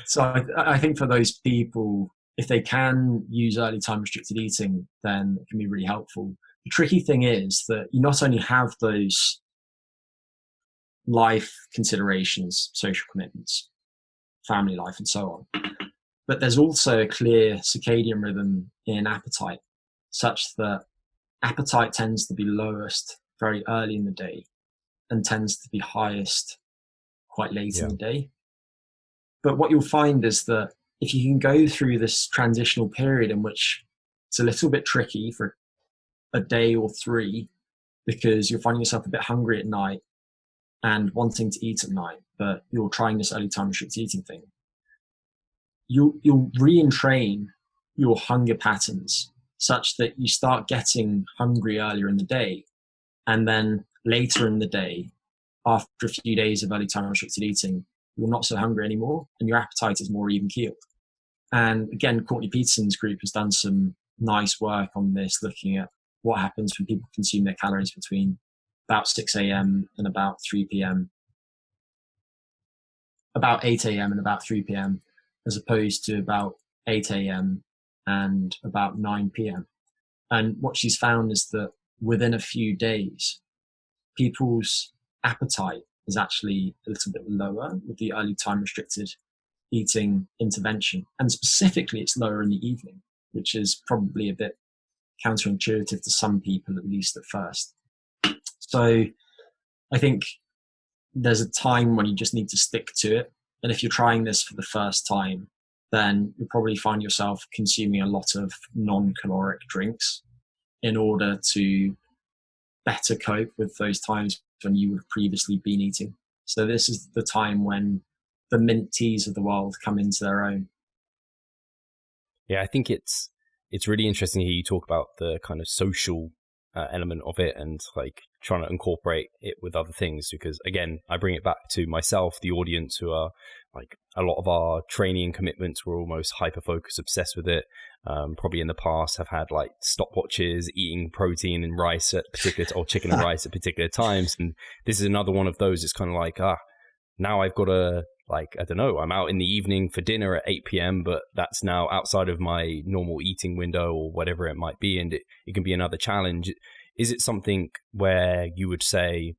So I think for those people, if they can use early time restricted eating, then it can be really helpful. The tricky thing is that you not only have those life considerations, social commitments, family life, and so on, but there's also a clear circadian rhythm in appetite, such that appetite tends to be lowest very early in the day and tends to be highest quite late in the day. But what you'll find is that if you can go through this transitional period in which it's a little bit tricky for a day or three, because you're finding yourself a bit hungry at night and wanting to eat at night, but you're trying this early time restricted eating thing, you'll re-entrain your hunger patterns such that you start getting hungry earlier in the day, and then later in the day, after a few days of early time restricted eating, you're not so hungry anymore and your appetite is more even keeled. And again, Courtney Peterson's group has done some nice work on this, looking at what happens when people consume their calories between about 6 a.m. and about 3 p.m. About 8 a.m. and about 3 p.m. as opposed to about 8 a.m. and about 9 p.m. And what she's found is that within a few days, people's appetite is actually a little bit lower with the early time restricted eating intervention. And specifically, it's lower in the evening, which is probably a bit counterintuitive to some people, at least at first. So I think there's a time when you just need to stick to it. And if you're trying this for the first time, then you'll probably find yourself consuming a lot of non-caloric drinks in order to better cope with those times when you would have previously been eating. So this is the time when the mint teas of the world come into their own. Yeah, I think it's really interesting to hear you talk about the kind of social element of it and like trying to incorporate it with other things, because again, I bring it back to myself, the audience, who are like a lot of our training commitments were almost hyper focused, obsessed with it. Probably in the past have had like stopwatches, eating protein and rice at particular or chicken and rice at particular times, and this is another one of those. It's kind of like now I've got to, like, I don't know, I'm out in the evening for dinner at 8 p.m, but that's now outside of my normal eating window or whatever it might be, and it can be another challenge. Is it something where you would say,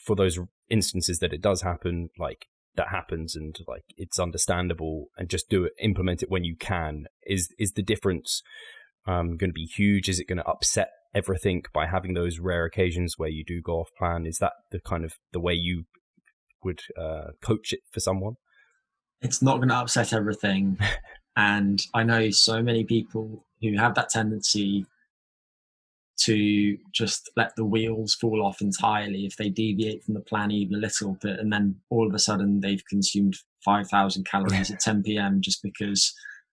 for those instances that it does happen, like that happens and like it's understandable, and just do it, implement it when you can? Is the difference going to be huge? Is it going to upset everything by having those rare occasions where you do go off plan? Is that the kind of the way you would coach it for someone? It's not going to upset everything. And I know so many people who have that tendency to just let the wheels fall off entirely if they deviate from the plan even a little bit, and then all of a sudden they've consumed 5,000 calories at 10 p.m. just because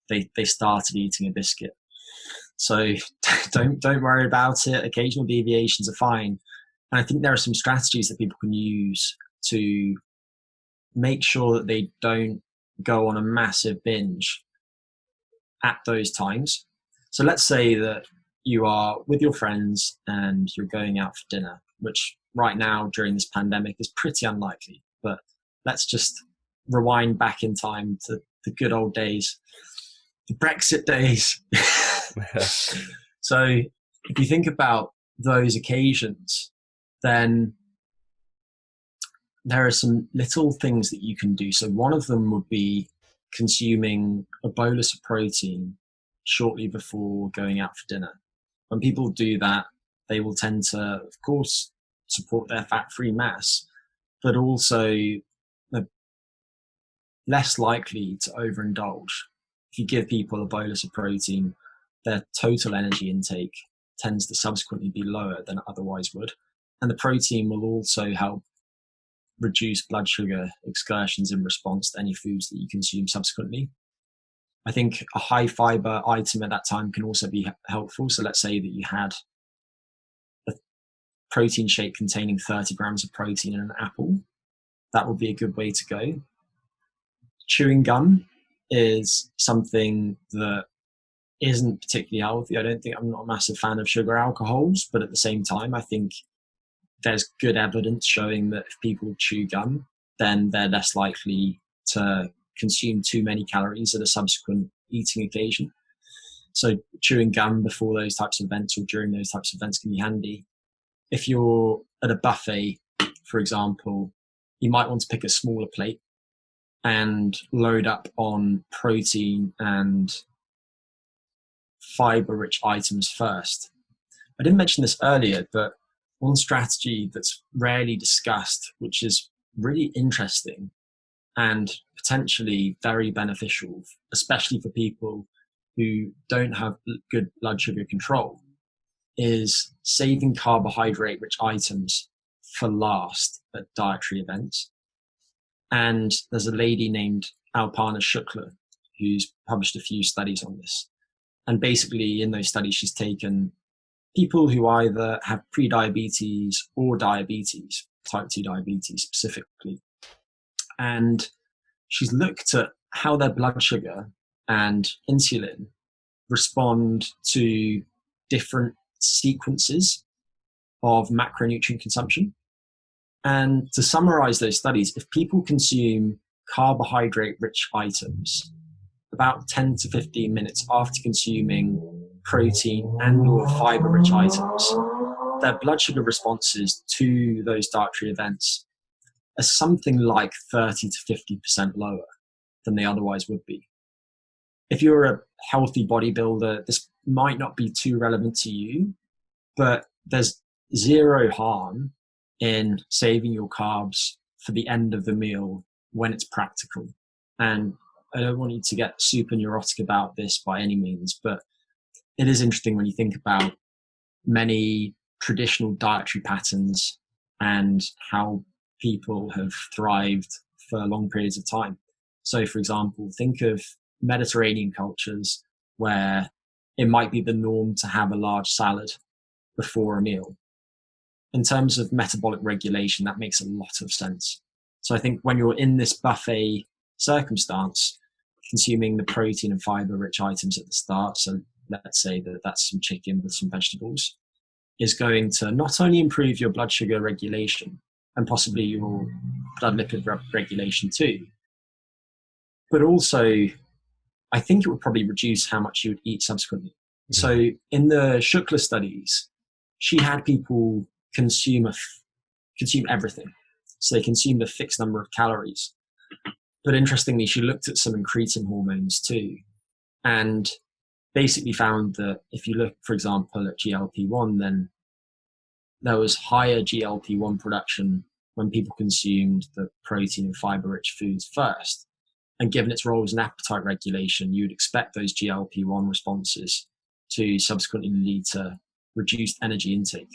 they started eating a biscuit. So don't worry about it. Occasional deviations are fine. And I think there are some strategies that people can use to make sure that they don't go on a massive binge at those times. So let's say that you are with your friends and you're going out for dinner, which right now during this pandemic is pretty unlikely, but let's just rewind back in time to the good old days, the Brexit days. So if you think about those occasions, then there are some little things that you can do. So one of them would be consuming a bolus of protein shortly before going out for dinner. When people do that, they will tend to, of course, support their fat-free mass, but also they're less likely to overindulge. If you give people a bolus of protein, their total energy intake tends to subsequently be lower than it otherwise would. And the protein will also help reduce blood sugar excursions in response to any foods that you consume subsequently. I think a high fiber item at that time can also be helpful. So let's say that you had a protein shake containing 30 grams of protein in an apple. That would be a good way to go. Chewing gum is something that isn't particularly healthy. I'm not a massive fan of sugar alcohols, but at the same time, I think there's good evidence showing that if people chew gum, then they're less likely to consume too many calories at a subsequent eating occasion. So chewing gum before those types of events or during those types of events can be handy. If you're at a buffet, for example, you might want to pick a smaller plate and load up on protein and fiber-rich items first. I didn't mention this earlier, but one strategy that's rarely discussed, which is really interesting and potentially very beneficial, especially for people who don't have good blood sugar control, is saving carbohydrate-rich items for last at dietary events. And there's a lady named Alpana Shukla who's published a few studies on this. And basically in those studies, she's taken people who either have prediabetes or diabetes, type 2 diabetes specifically. And she's looked at how their blood sugar and insulin respond to different sequences of macronutrient consumption. And to summarize those studies, if people consume carbohydrate-rich items about 10 to 15 minutes after consuming protein and or fiber-rich items, their blood sugar responses to those dietary events are something like 30 to 50% lower than they otherwise would be. If you're a healthy bodybuilder, this might not be too relevant to you, but there's zero harm in saving your carbs for the end of the meal when it's practical. And I don't want you to get super neurotic about this by any means, but it is interesting when you think about many traditional dietary patterns and how people have thrived for long periods of time. So, for example, think of Mediterranean cultures where it might be the norm to have a large salad before a meal. In terms of metabolic regulation, that makes a lot of sense. So I think when you're in this buffet circumstance, consuming the protein and fiber-rich items at the start, so let's say that that's some chicken with some vegetables, is going to not only improve your blood sugar regulation and possibly your blood lipid regulation too, but also I think it would probably reduce how much you would eat subsequently. So in the Shukla studies, she had people consume everything. So they consumed a fixed number of calories. But interestingly, she looked at some incretin hormones too, and basically found that if you look, for example, at GLP-1, then there was higher GLP-1 production when people consumed the protein and fiber-rich foods first. And given its role as an appetite regulation, you would expect those GLP-1 responses to subsequently lead to reduced energy intake.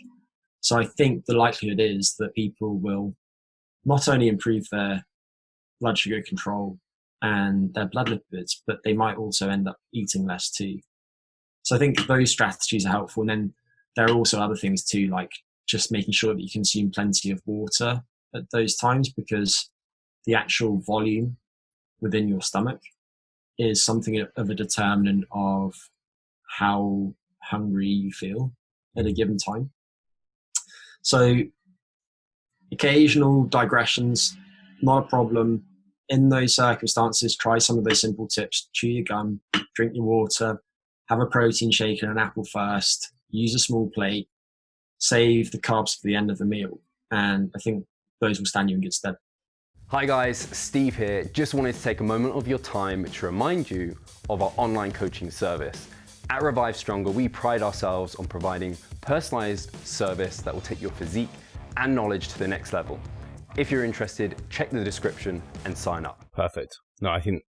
So I think the likelihood is that people will not only improve their blood sugar control and their blood lipids, but they might also end up eating less too. So I think those strategies are helpful. And then there are also other things too, like just making sure that you consume plenty of water at those times, because the actual volume within your stomach is something of a determinant of how hungry you feel at a given time. So occasional digressions, not a problem. In those circumstances, try some of those simple tips. Chew your gum, drink your water, have a protein shake and an apple first, use a small plate, save the carbs for the end of the meal. And I think those will stand you in good stead. Hi guys, Steve here. Just wanted to take a moment of your time to remind you of our online coaching service. At Revive Stronger, we pride ourselves on providing personalized service that will take your physique and knowledge to the next level. If you're interested, check the description and sign up. Perfect. No, I think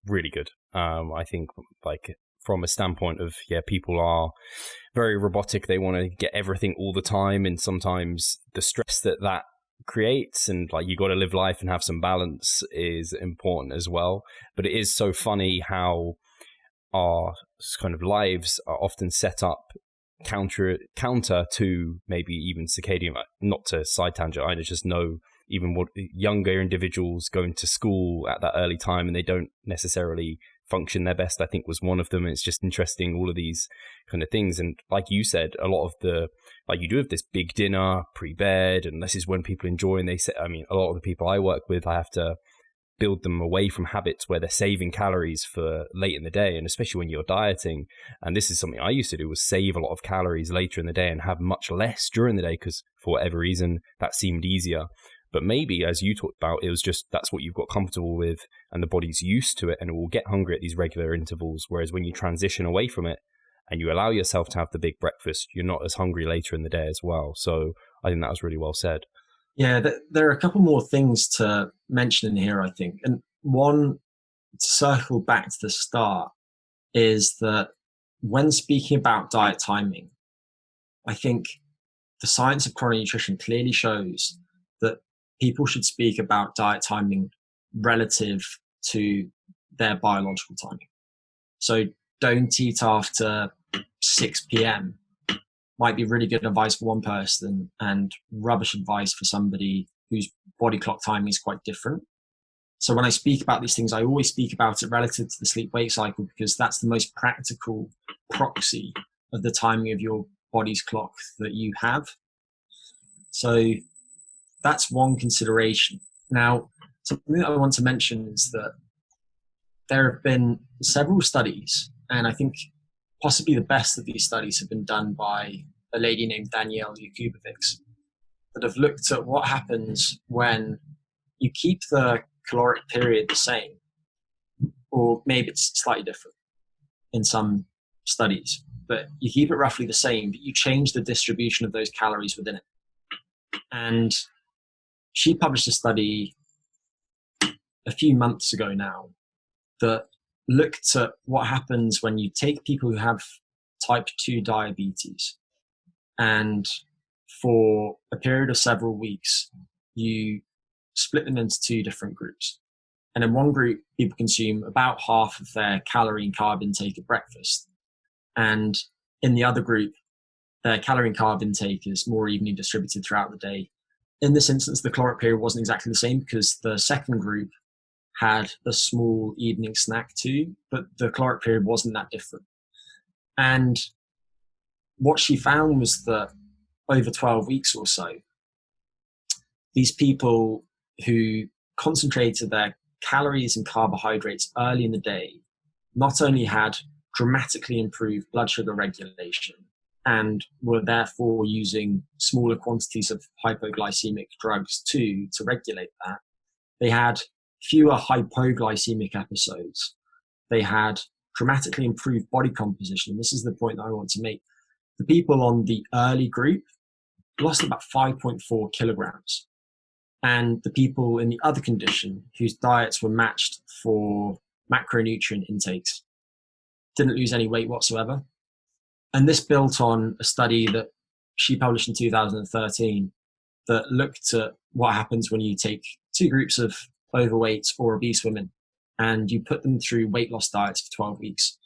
really good. I think like from a standpoint of, people are very robotic. They want to get everything all the time. And sometimes the stress that creates, and like you got to live life and have some balance, is important as well. But it is so funny how our kind of lives are often set up counter to maybe even circadian. Not to side tangent, I just know even what younger individuals going to school at that early time and they don't necessarily function their best, I think was one of them. And it's just interesting, all of these kind of things. And like you said, a lot of like you do have this big dinner pre-bed, and this is when people enjoy, and they say, I mean, a lot of the people I work with, I have to build them away from habits where they're saving calories for late in the day, and especially when you're dieting. And this is something I used to do, was save a lot of calories later in the day and have much less during the day, because for whatever reason that seemed easier. But maybe, as you talked about, it was just that's what you've got comfortable with and the body's used to it, and it will get hungry at these regular intervals. Whereas when you transition away from it and you allow yourself to have the big breakfast, you're not as hungry later in the day as well. So I think that was really well said. Yeah, there are a couple more things to mention in here, I think. And one, to circle back to the start, is that when speaking about diet timing, I think the science of chrononutrition clearly shows that people should speak about diet timing relative to their biological timing. So don't eat after 6 p.m. might be really good advice for one person and rubbish advice for somebody whose body clock timing is quite different. So when I speak about these things, I always speak about it relative to the sleep-wake cycle, because that's the most practical proxy of the timing of your body's clock that you have. So that's one consideration. Now, something that I want to mention is that there have been several studies, and I think possibly the best of these studies have been done by a lady named Danielle Yakubovics, that have looked at what happens when you keep the caloric period the same, or maybe it's slightly different in some studies, but you keep it roughly the same, but you change the distribution of those calories within it. And she published a study a few months ago now that looked at what happens when you take people who have type 2 diabetes, and for a period of several weeks, you split them into two different groups. And in one group, people consume about half of their calorie and carb intake at breakfast. And in the other group, their calorie and carb intake is more evenly distributed throughout the day. In this instance, the caloric period wasn't exactly the same, because the second group had a small evening snack too, but the caloric period wasn't that different. And what she found was that over 12 weeks or so, these people who concentrated their calories and carbohydrates early in the day not only had dramatically improved blood sugar regulation and were therefore using smaller quantities of hypoglycemic drugs too to regulate that, they had fewer hypoglycemic episodes. They had dramatically improved body composition. This is the point that I want to make. The people on the early group lost about 5.4 kilograms. And the people in the other condition, whose diets were matched for macronutrient intakes, didn't lose any weight whatsoever. And this built on a study that she published in 2013 that looked at what happens when you take two groups of overweight or obese women and you put them through weight loss diets for 12 weeks.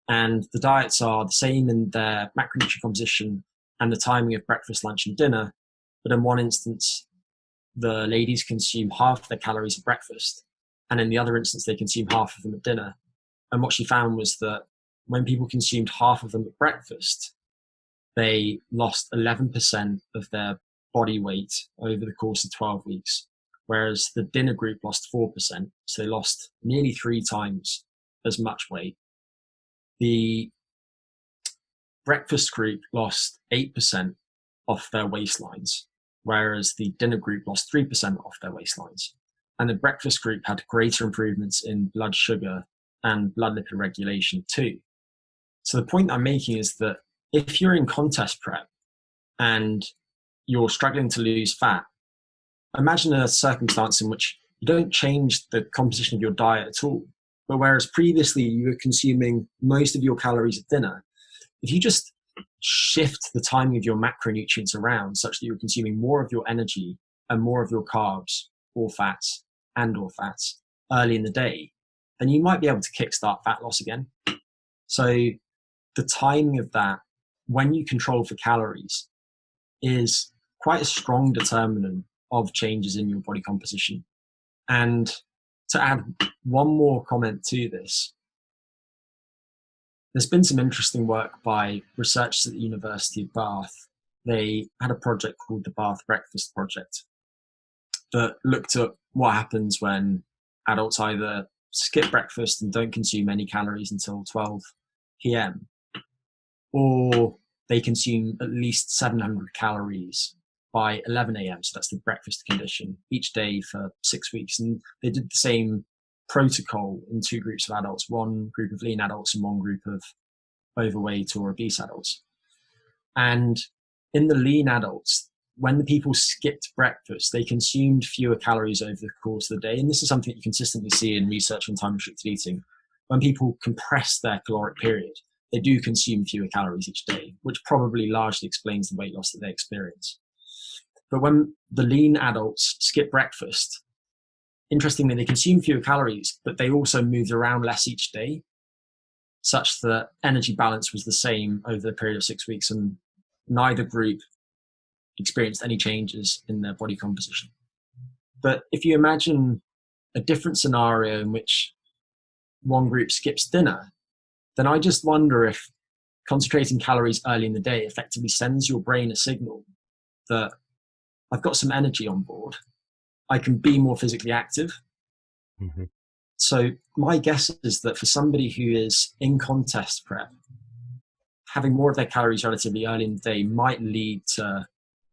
And the diets are the same in their macronutrient composition and the timing of breakfast, lunch, and dinner. But in one instance, the ladies consume half their calories at breakfast, and in the other instance, they consume half of them at dinner. And what she found was that when people consumed half of them at breakfast, they lost 11% of their body weight over the course of 12 weeks, whereas the dinner group lost 4%. So they lost nearly 3 times as much weight. The breakfast group lost 8% off their waistlines, whereas the dinner group lost 3% off their waistlines. And the breakfast group had greater improvements in blood sugar and blood lipid regulation too. So the point I'm making is that if you're in contest prep and you're struggling to lose fat, imagine a circumstance in which you don't change the composition of your diet at all. But whereas previously you were consuming most of your calories at dinner, if you just shift the timing of your macronutrients around such that you're consuming more of your energy and more of your carbs or fats early in the day, then you might be able to kickstart fat loss again. So the timing of that, when you control for calories, is quite a strong determinant of changes in your body composition. And to add one more comment to this, there's been some interesting work by researchers at the University of Bath. They had a project called the Bath Breakfast Project that looked at what happens when adults either skip breakfast and don't consume any calories until 12 p.m. or they consume at least 700 calories by 11 a.m. So that's the breakfast condition each day for 6 weeks. And they did the same protocol in 2 groups of adults, one group of lean adults and one group of overweight or obese adults. And in the lean adults, when the people skipped breakfast, they consumed fewer calories over the course of the day. And this is something that you consistently see in research on time-restricted eating. When people compress their caloric period, they do consume fewer calories each day, which probably largely explains the weight loss that they experience. But when the lean adults skip breakfast, interestingly, they consume fewer calories, but they also moved around less each day, such that energy balance was the same over the period of 6 weeks, and neither group experienced any changes in their body composition. But if you imagine a different scenario in which one group skips dinner, then I just wonder if concentrating calories early in the day effectively sends your brain a signal that I've got some energy on board, I can be more physically active. Mm-hmm. So my guess is that for somebody who is in contest prep, having more of their calories relatively early in the day might lead to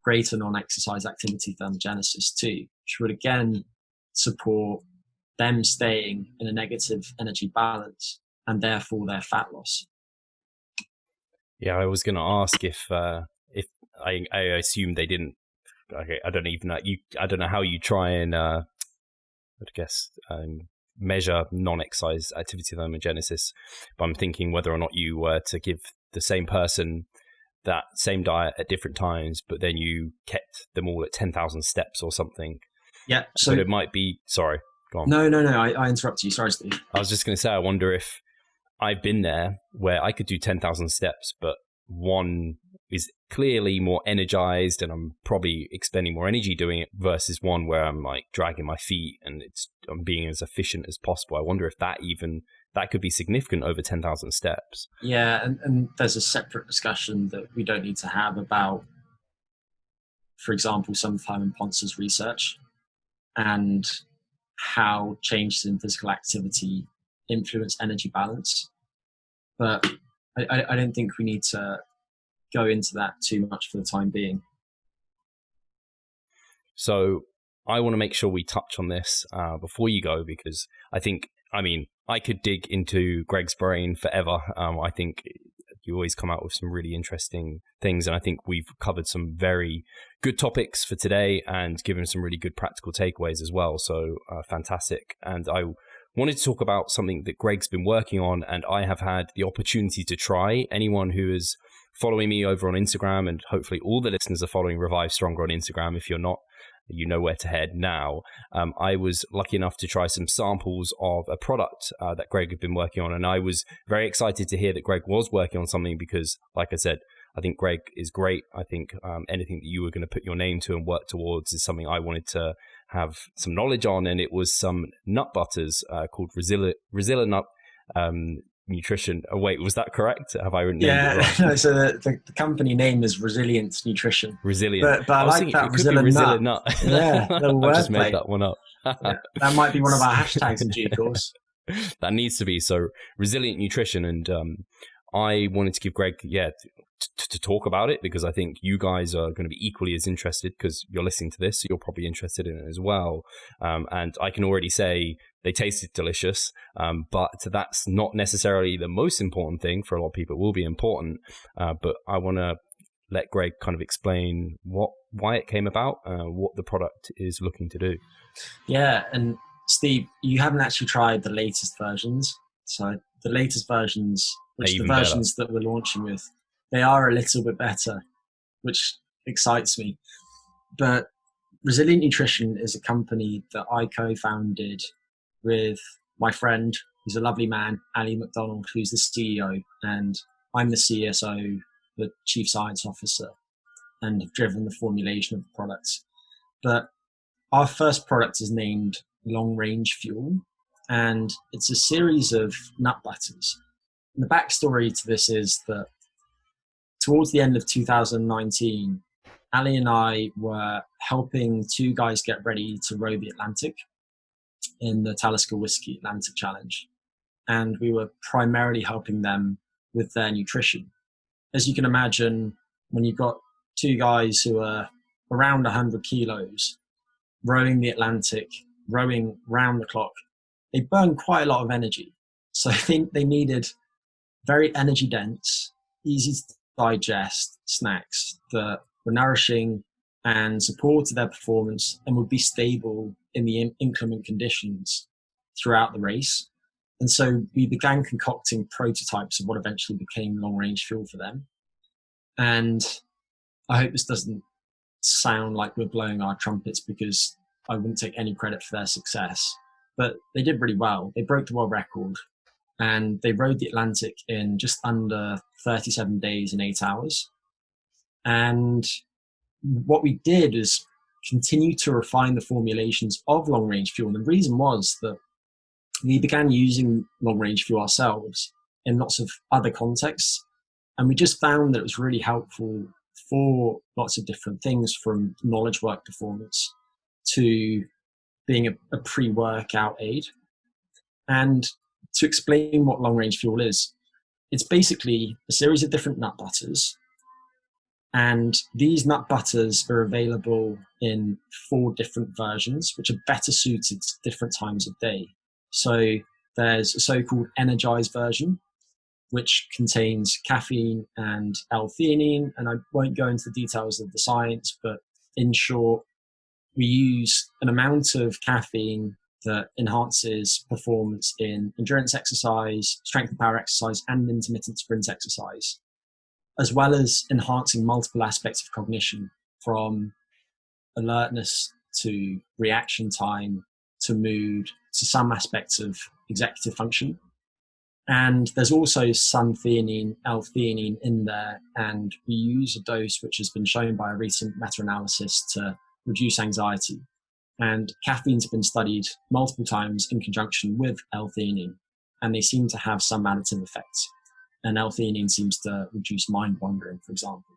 greater non-exercise activity thermogenesis too, which would again support them staying in a negative energy balance and therefore their fat loss. Yeah, I was going to ask if I assume they didn't. Okay, I don't even know. I don't know how you try and measure non-exercise activity thermogenesis, but I'm thinking whether or not you were to give the same person that same diet at different times, but then you kept them all at 10,000 steps or something. Yeah. So but it might be. Sorry, go on. No. I interrupted you. Sorry, Steve. I was just going to say, I wonder if I've been there where I could do 10,000 steps, but one is clearly more energized and I'm probably expending more energy doing it versus one where I'm like dragging my feet and I'm being as efficient as possible. I wonder if that could be significant over 10,000 steps. Yeah, and there's a separate discussion that we don't need to have about, for example, some of Herman Ponce's research and how changes in physical activity influence energy balance. But I don't think we need to go into that too much for the time being. So I want to make sure we touch on this before you go, because I could dig into Greg's brain forever. I think you always come out with some really interesting things, and I think we've covered some very good topics for today and given some really good practical takeaways as well. So fantastic. And I wanted to talk about something that Greg's been working on and I have had the opportunity to try. Anyone who is following me over on Instagram, and hopefully all the listeners are following Revive Stronger on Instagram. If you're not, you know where to head now. I was lucky enough to try some samples of a product that Greg had been working on, and I was very excited to hear that Greg was working on something because, like I said, I think Greg is great. I think anything that you were going to put your name to and work towards is something I wanted to have some knowledge on, and it was some nut butters called Resilla Nut Nutrition. Oh, wait, was that correct? Have I named it Yeah, wrong? no, so the company name is Resilient Nutrition. Resilient. But I like thinking, that it could be Resilient Nut. Yeah, the I've just wordplay. made that one up. Yeah, that might be one of our hashtags in due course. That needs to be. So Resilient Nutrition, and I wanted to give Greg, to talk about it, because I think you guys are going to be equally as interested, because you're listening to this, so you're probably interested in it as well. And I can already say they tasted delicious, but that's not necessarily the most important thing. For a lot of people, it will be important. But I want to let Greg kind of explain why it came about, what the product is looking to do. Yeah, and Steve, you haven't actually tried the latest versions. So the latest versions, which the versions that we're launching with, they are a little bit better, which excites me. But Resilient Nutrition is a company that I co-founded with my friend, who's a lovely man, Ali McDonald, who's the CEO, and I'm the CSO, the Chief Science Officer, and have driven the formulation of the products. But our first product is named Long Range Fuel, and it's a series of nut butters. And the backstory to this is that towards the end of 2019, Ali and I were helping two guys get ready to row the Atlantic in the Talisker Whiskey Atlantic Challenge. And we were primarily helping them with their nutrition. As you can imagine, when you've got two guys who are around 100 kilos, rowing the Atlantic, rowing round the clock, they burn quite a lot of energy. So I think they needed very energy dense, easy to digest snacks that were nourishing and supported their performance and would be stable in the inclement conditions throughout the race. And so we began concocting prototypes of what eventually became long range fuel for them. And I hope this doesn't sound like we're blowing our trumpets, because I wouldn't take any credit for their success, but they did really well. They broke the world record and they rode the Atlantic in just under 37 days and 8 hours. And what we did is continue to refine the formulations of long range fuel. And the reason was that we began using long range fuel ourselves in lots of other contexts. And we just found that it was really helpful for lots of different things, from knowledge work performance to being a pre-workout aid. And to explain what long range fuel is, it's basically a series of different nut butters. And these nut butters are available in 4 different versions, which are better suited to different times of day. So there's a so-called energized version, which contains caffeine and L-theanine. And I won't go into the details of the science, but in short, we use an amount of caffeine that enhances performance in endurance exercise, strength and power exercise, and intermittent sprint exercise, as well as enhancing multiple aspects of cognition, from alertness to reaction time to mood to some aspects of executive function. And there's also some theanine, L-theanine in there, and we use a dose which has been shown by a recent meta-analysis to reduce anxiety. And caffeine's been studied multiple times in conjunction with L-theanine, and they seem to have some additive effects. And L-theanine seems to reduce mind wandering, for example.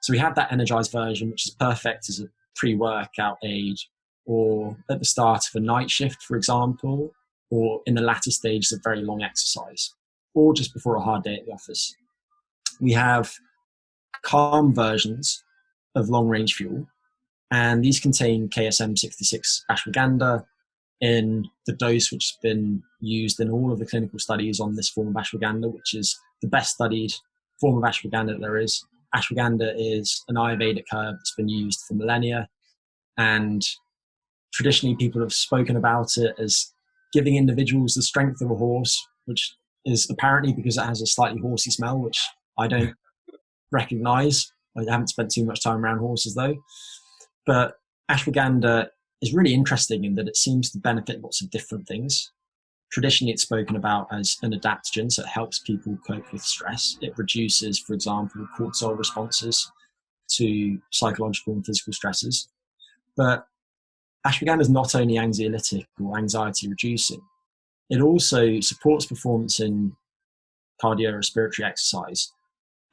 So we have that energized version, which is perfect as a pre-workout aid, or at the start of a night shift, for example, or in the latter stages of very long exercise, or just before a hard day at the office. We have calm versions of long-range fuel, and these contain KSM-66 ashwagandha in the dose which has been used in all of the clinical studies on this form of ashwagandha, which is the best studied form of ashwagandha that there is. Ashwagandha is an Ayurvedic herb that's been used for millennia, and traditionally people have spoken about it as giving individuals the strength of a horse, which is apparently because it has a slightly horsey smell, which I don't recognize. I haven't spent too much time around horses though. But ashwagandha is really interesting in that it seems to benefit lots of different things. Traditionally, it's spoken about as an adaptogen, so it helps people cope with stress. It reduces, for example, cortisol responses to psychological and physical stresses. But ashwagandha is not only anxiolytic or anxiety reducing, it also supports performance in cardiorespiratory exercise.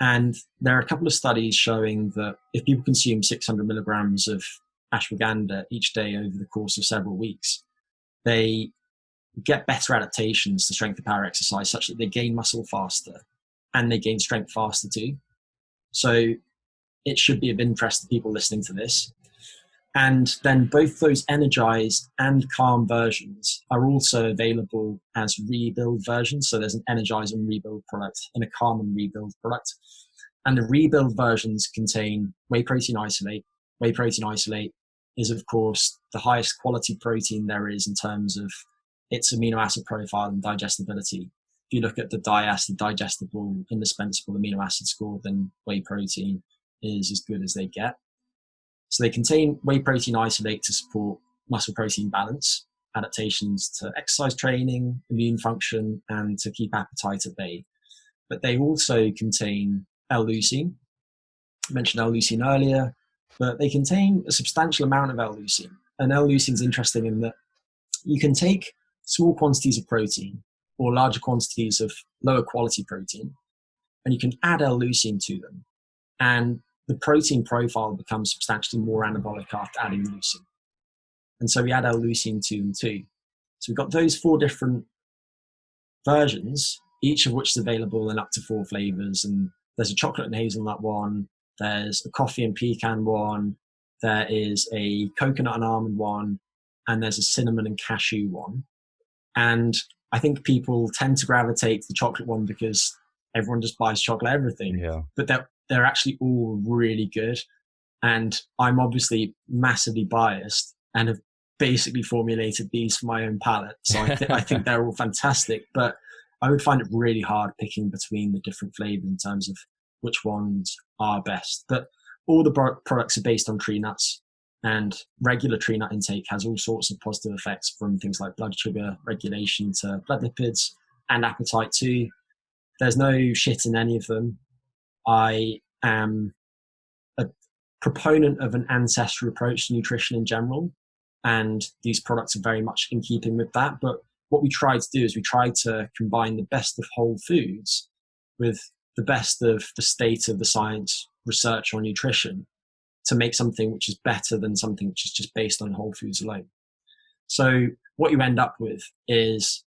And there are a couple of studies showing that if people consume 600 milligrams of ashwagandha each day over the course of several weeks, they get better adaptations to strength and power exercise, such that they gain muscle faster and they gain strength faster too. So it should be of interest to people listening to this. And then both those energize and calm versions are also available as rebuild versions. So there's an energize and rebuild product and a calm and rebuild product. And the rebuild versions contain whey protein isolate. Whey protein isolate is, of course, the highest quality protein there is in terms of its amino acid profile and digestibility. If you look at the DIAS, the digestible, indispensable amino acid score, then whey protein is as good as they get. So they contain whey protein isolate to support muscle protein balance, adaptations to exercise training, immune function, and to keep appetite at bay. But they also contain L-leucine. I mentioned L-leucine earlier, but they contain a substantial amount of L-leucine. And L-leucine is interesting in that you can take small quantities of protein or larger quantities of lower quality protein, and you can add L-leucine to them. And the protein profile becomes substantially more anabolic after adding leucine. And so we add L-leucine to them too. So we've got those 4 different versions, each of which is available in up to 4 flavors. And there's a chocolate and hazelnut one, there's a coffee and pecan one, there is a coconut and almond one, and there's a cinnamon and cashew one. And I think people tend to gravitate to the chocolate one because everyone just buys chocolate everything. Yeah. But they're actually all really good. And I'm obviously massively biased and have basically formulated these for my own palate. So I think they're all fantastic, but I would find it really hard picking between the different flavors in terms of which ones are best. But all the products are based on tree nuts, and regular tree nut intake has all sorts of positive effects, from things like blood sugar regulation to blood lipids and appetite too. There's no shit in any of them. I am a proponent of an ancestral approach to nutrition in general, and these products are very much in keeping with that. But what we try to do is we try to combine the best of whole foods with the best of the state of the science research on nutrition to make something which is better than something which is just based on whole foods alone. So what you end up with is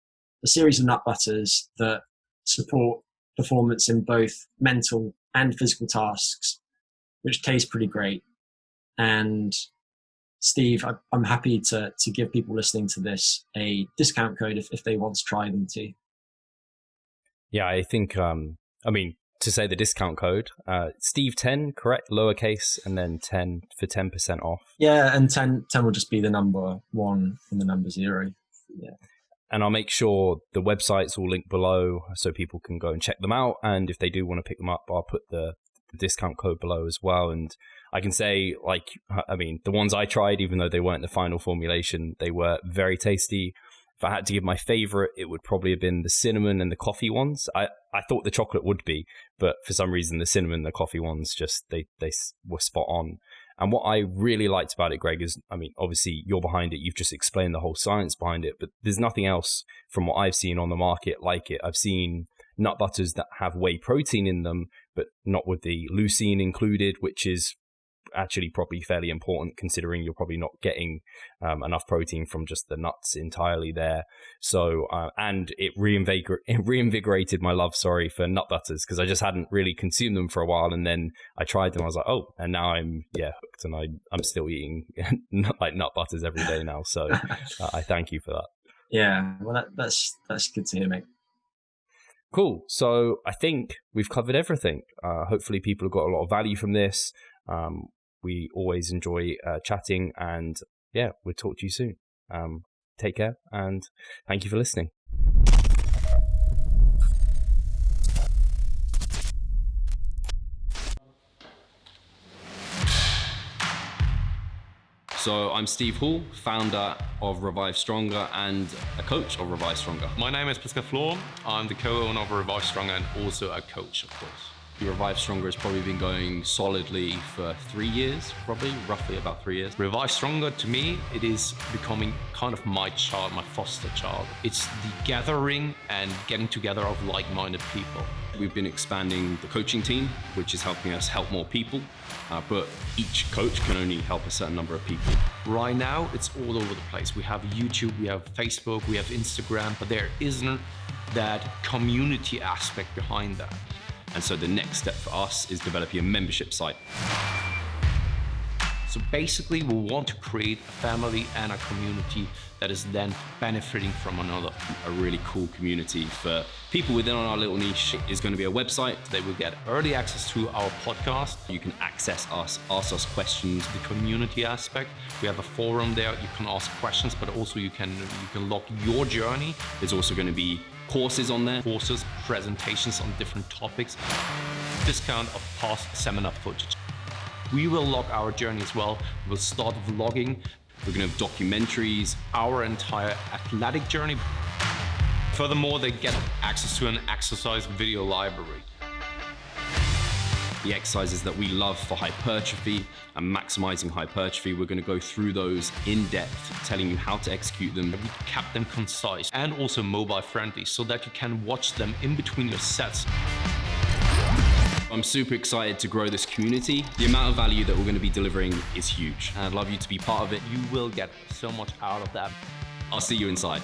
a series of nut butters that support performance in both mental and physical tasks, which taste pretty great. And Steve, I'm happy to give people listening to this a discount code if they want to try them too. Yeah, I think, to say the discount code, Steve 10, correct? Lowercase, and then 10 for 10% off. Yeah, and 10 will just be the number 1 and the number 0. Yeah. And I'll make sure the websites will link below so people can go and check them out. And if they do want to pick them up, I'll put the discount code below as well. And I can say, the ones I tried, even though they weren't the final formulation, they were very tasty. If I had to give my favorite, it would probably have been the cinnamon and the coffee ones. I thought the chocolate would be, but for some reason, the cinnamon and the coffee ones just, they were spot on. And what I really liked about it, Greg, is, obviously you're behind it. You've just explained the whole science behind it, but there's nothing else from what I've seen on the market like it. I've seen nut butters that have whey protein in them, but not with the leucine included, which is actually probably fairly important considering you're probably not getting enough protein from just the nuts entirely there. So and it reinvigorated my love for nut butters, because I just hadn't really consumed them for a while, and then I tried them. I was like, oh, and now I'm hooked, and I'm still eating nut butters every day now. So I thank you for that. Yeah, well that's good to hear, mate. Cool. So I think we've covered everything. Hopefully people have got a lot of value from this. We always enjoy chatting, and we'll talk to you soon. Take care, and thank you for listening. So I'm Steve Hall, founder of Revive Stronger and a coach of Revive Stronger. My name is Pascal Flor. I'm the co-owner of Revive Stronger and also a coach, of course. Revive Stronger has probably been going solidly for 3 years, roughly about 3 years. Revive Stronger, to me, it is becoming kind of my child, my foster child. It's the gathering and getting together of like-minded people. We've been expanding the coaching team, which is helping us help more people, but each coach can only help a certain number of people. Right now, it's all over the place. We have YouTube, we have Facebook, we have Instagram, but there isn't that community aspect behind that. And so the next step for us is developing a membership site. So basically, we want to create a family and a community that is then benefiting from another. A really cool community for people within our little niche is going to be a website. They will get early access to our podcast. You can access us, ask us questions. The community aspect, we have a forum there. You can ask questions, but also you can log your journey. There's also going to be courses on there. Courses, presentations on different topics. Discount of past seminar footage. We will log our journey as well. We'll start vlogging. We're going to have documentaries. Our entire athletic journey. Furthermore, they get access to an exercise video library. The exercises that we love for hypertrophy and maximizing hypertrophy, we're going to go through those in depth, telling you how to execute them. We kept them concise and also mobile friendly so that you can watch them in between your sets. I'm super excited to grow this community. The amount of value that we're going to be delivering is huge. And I'd love you to be part of it. You will get so much out of that. I'll see you inside.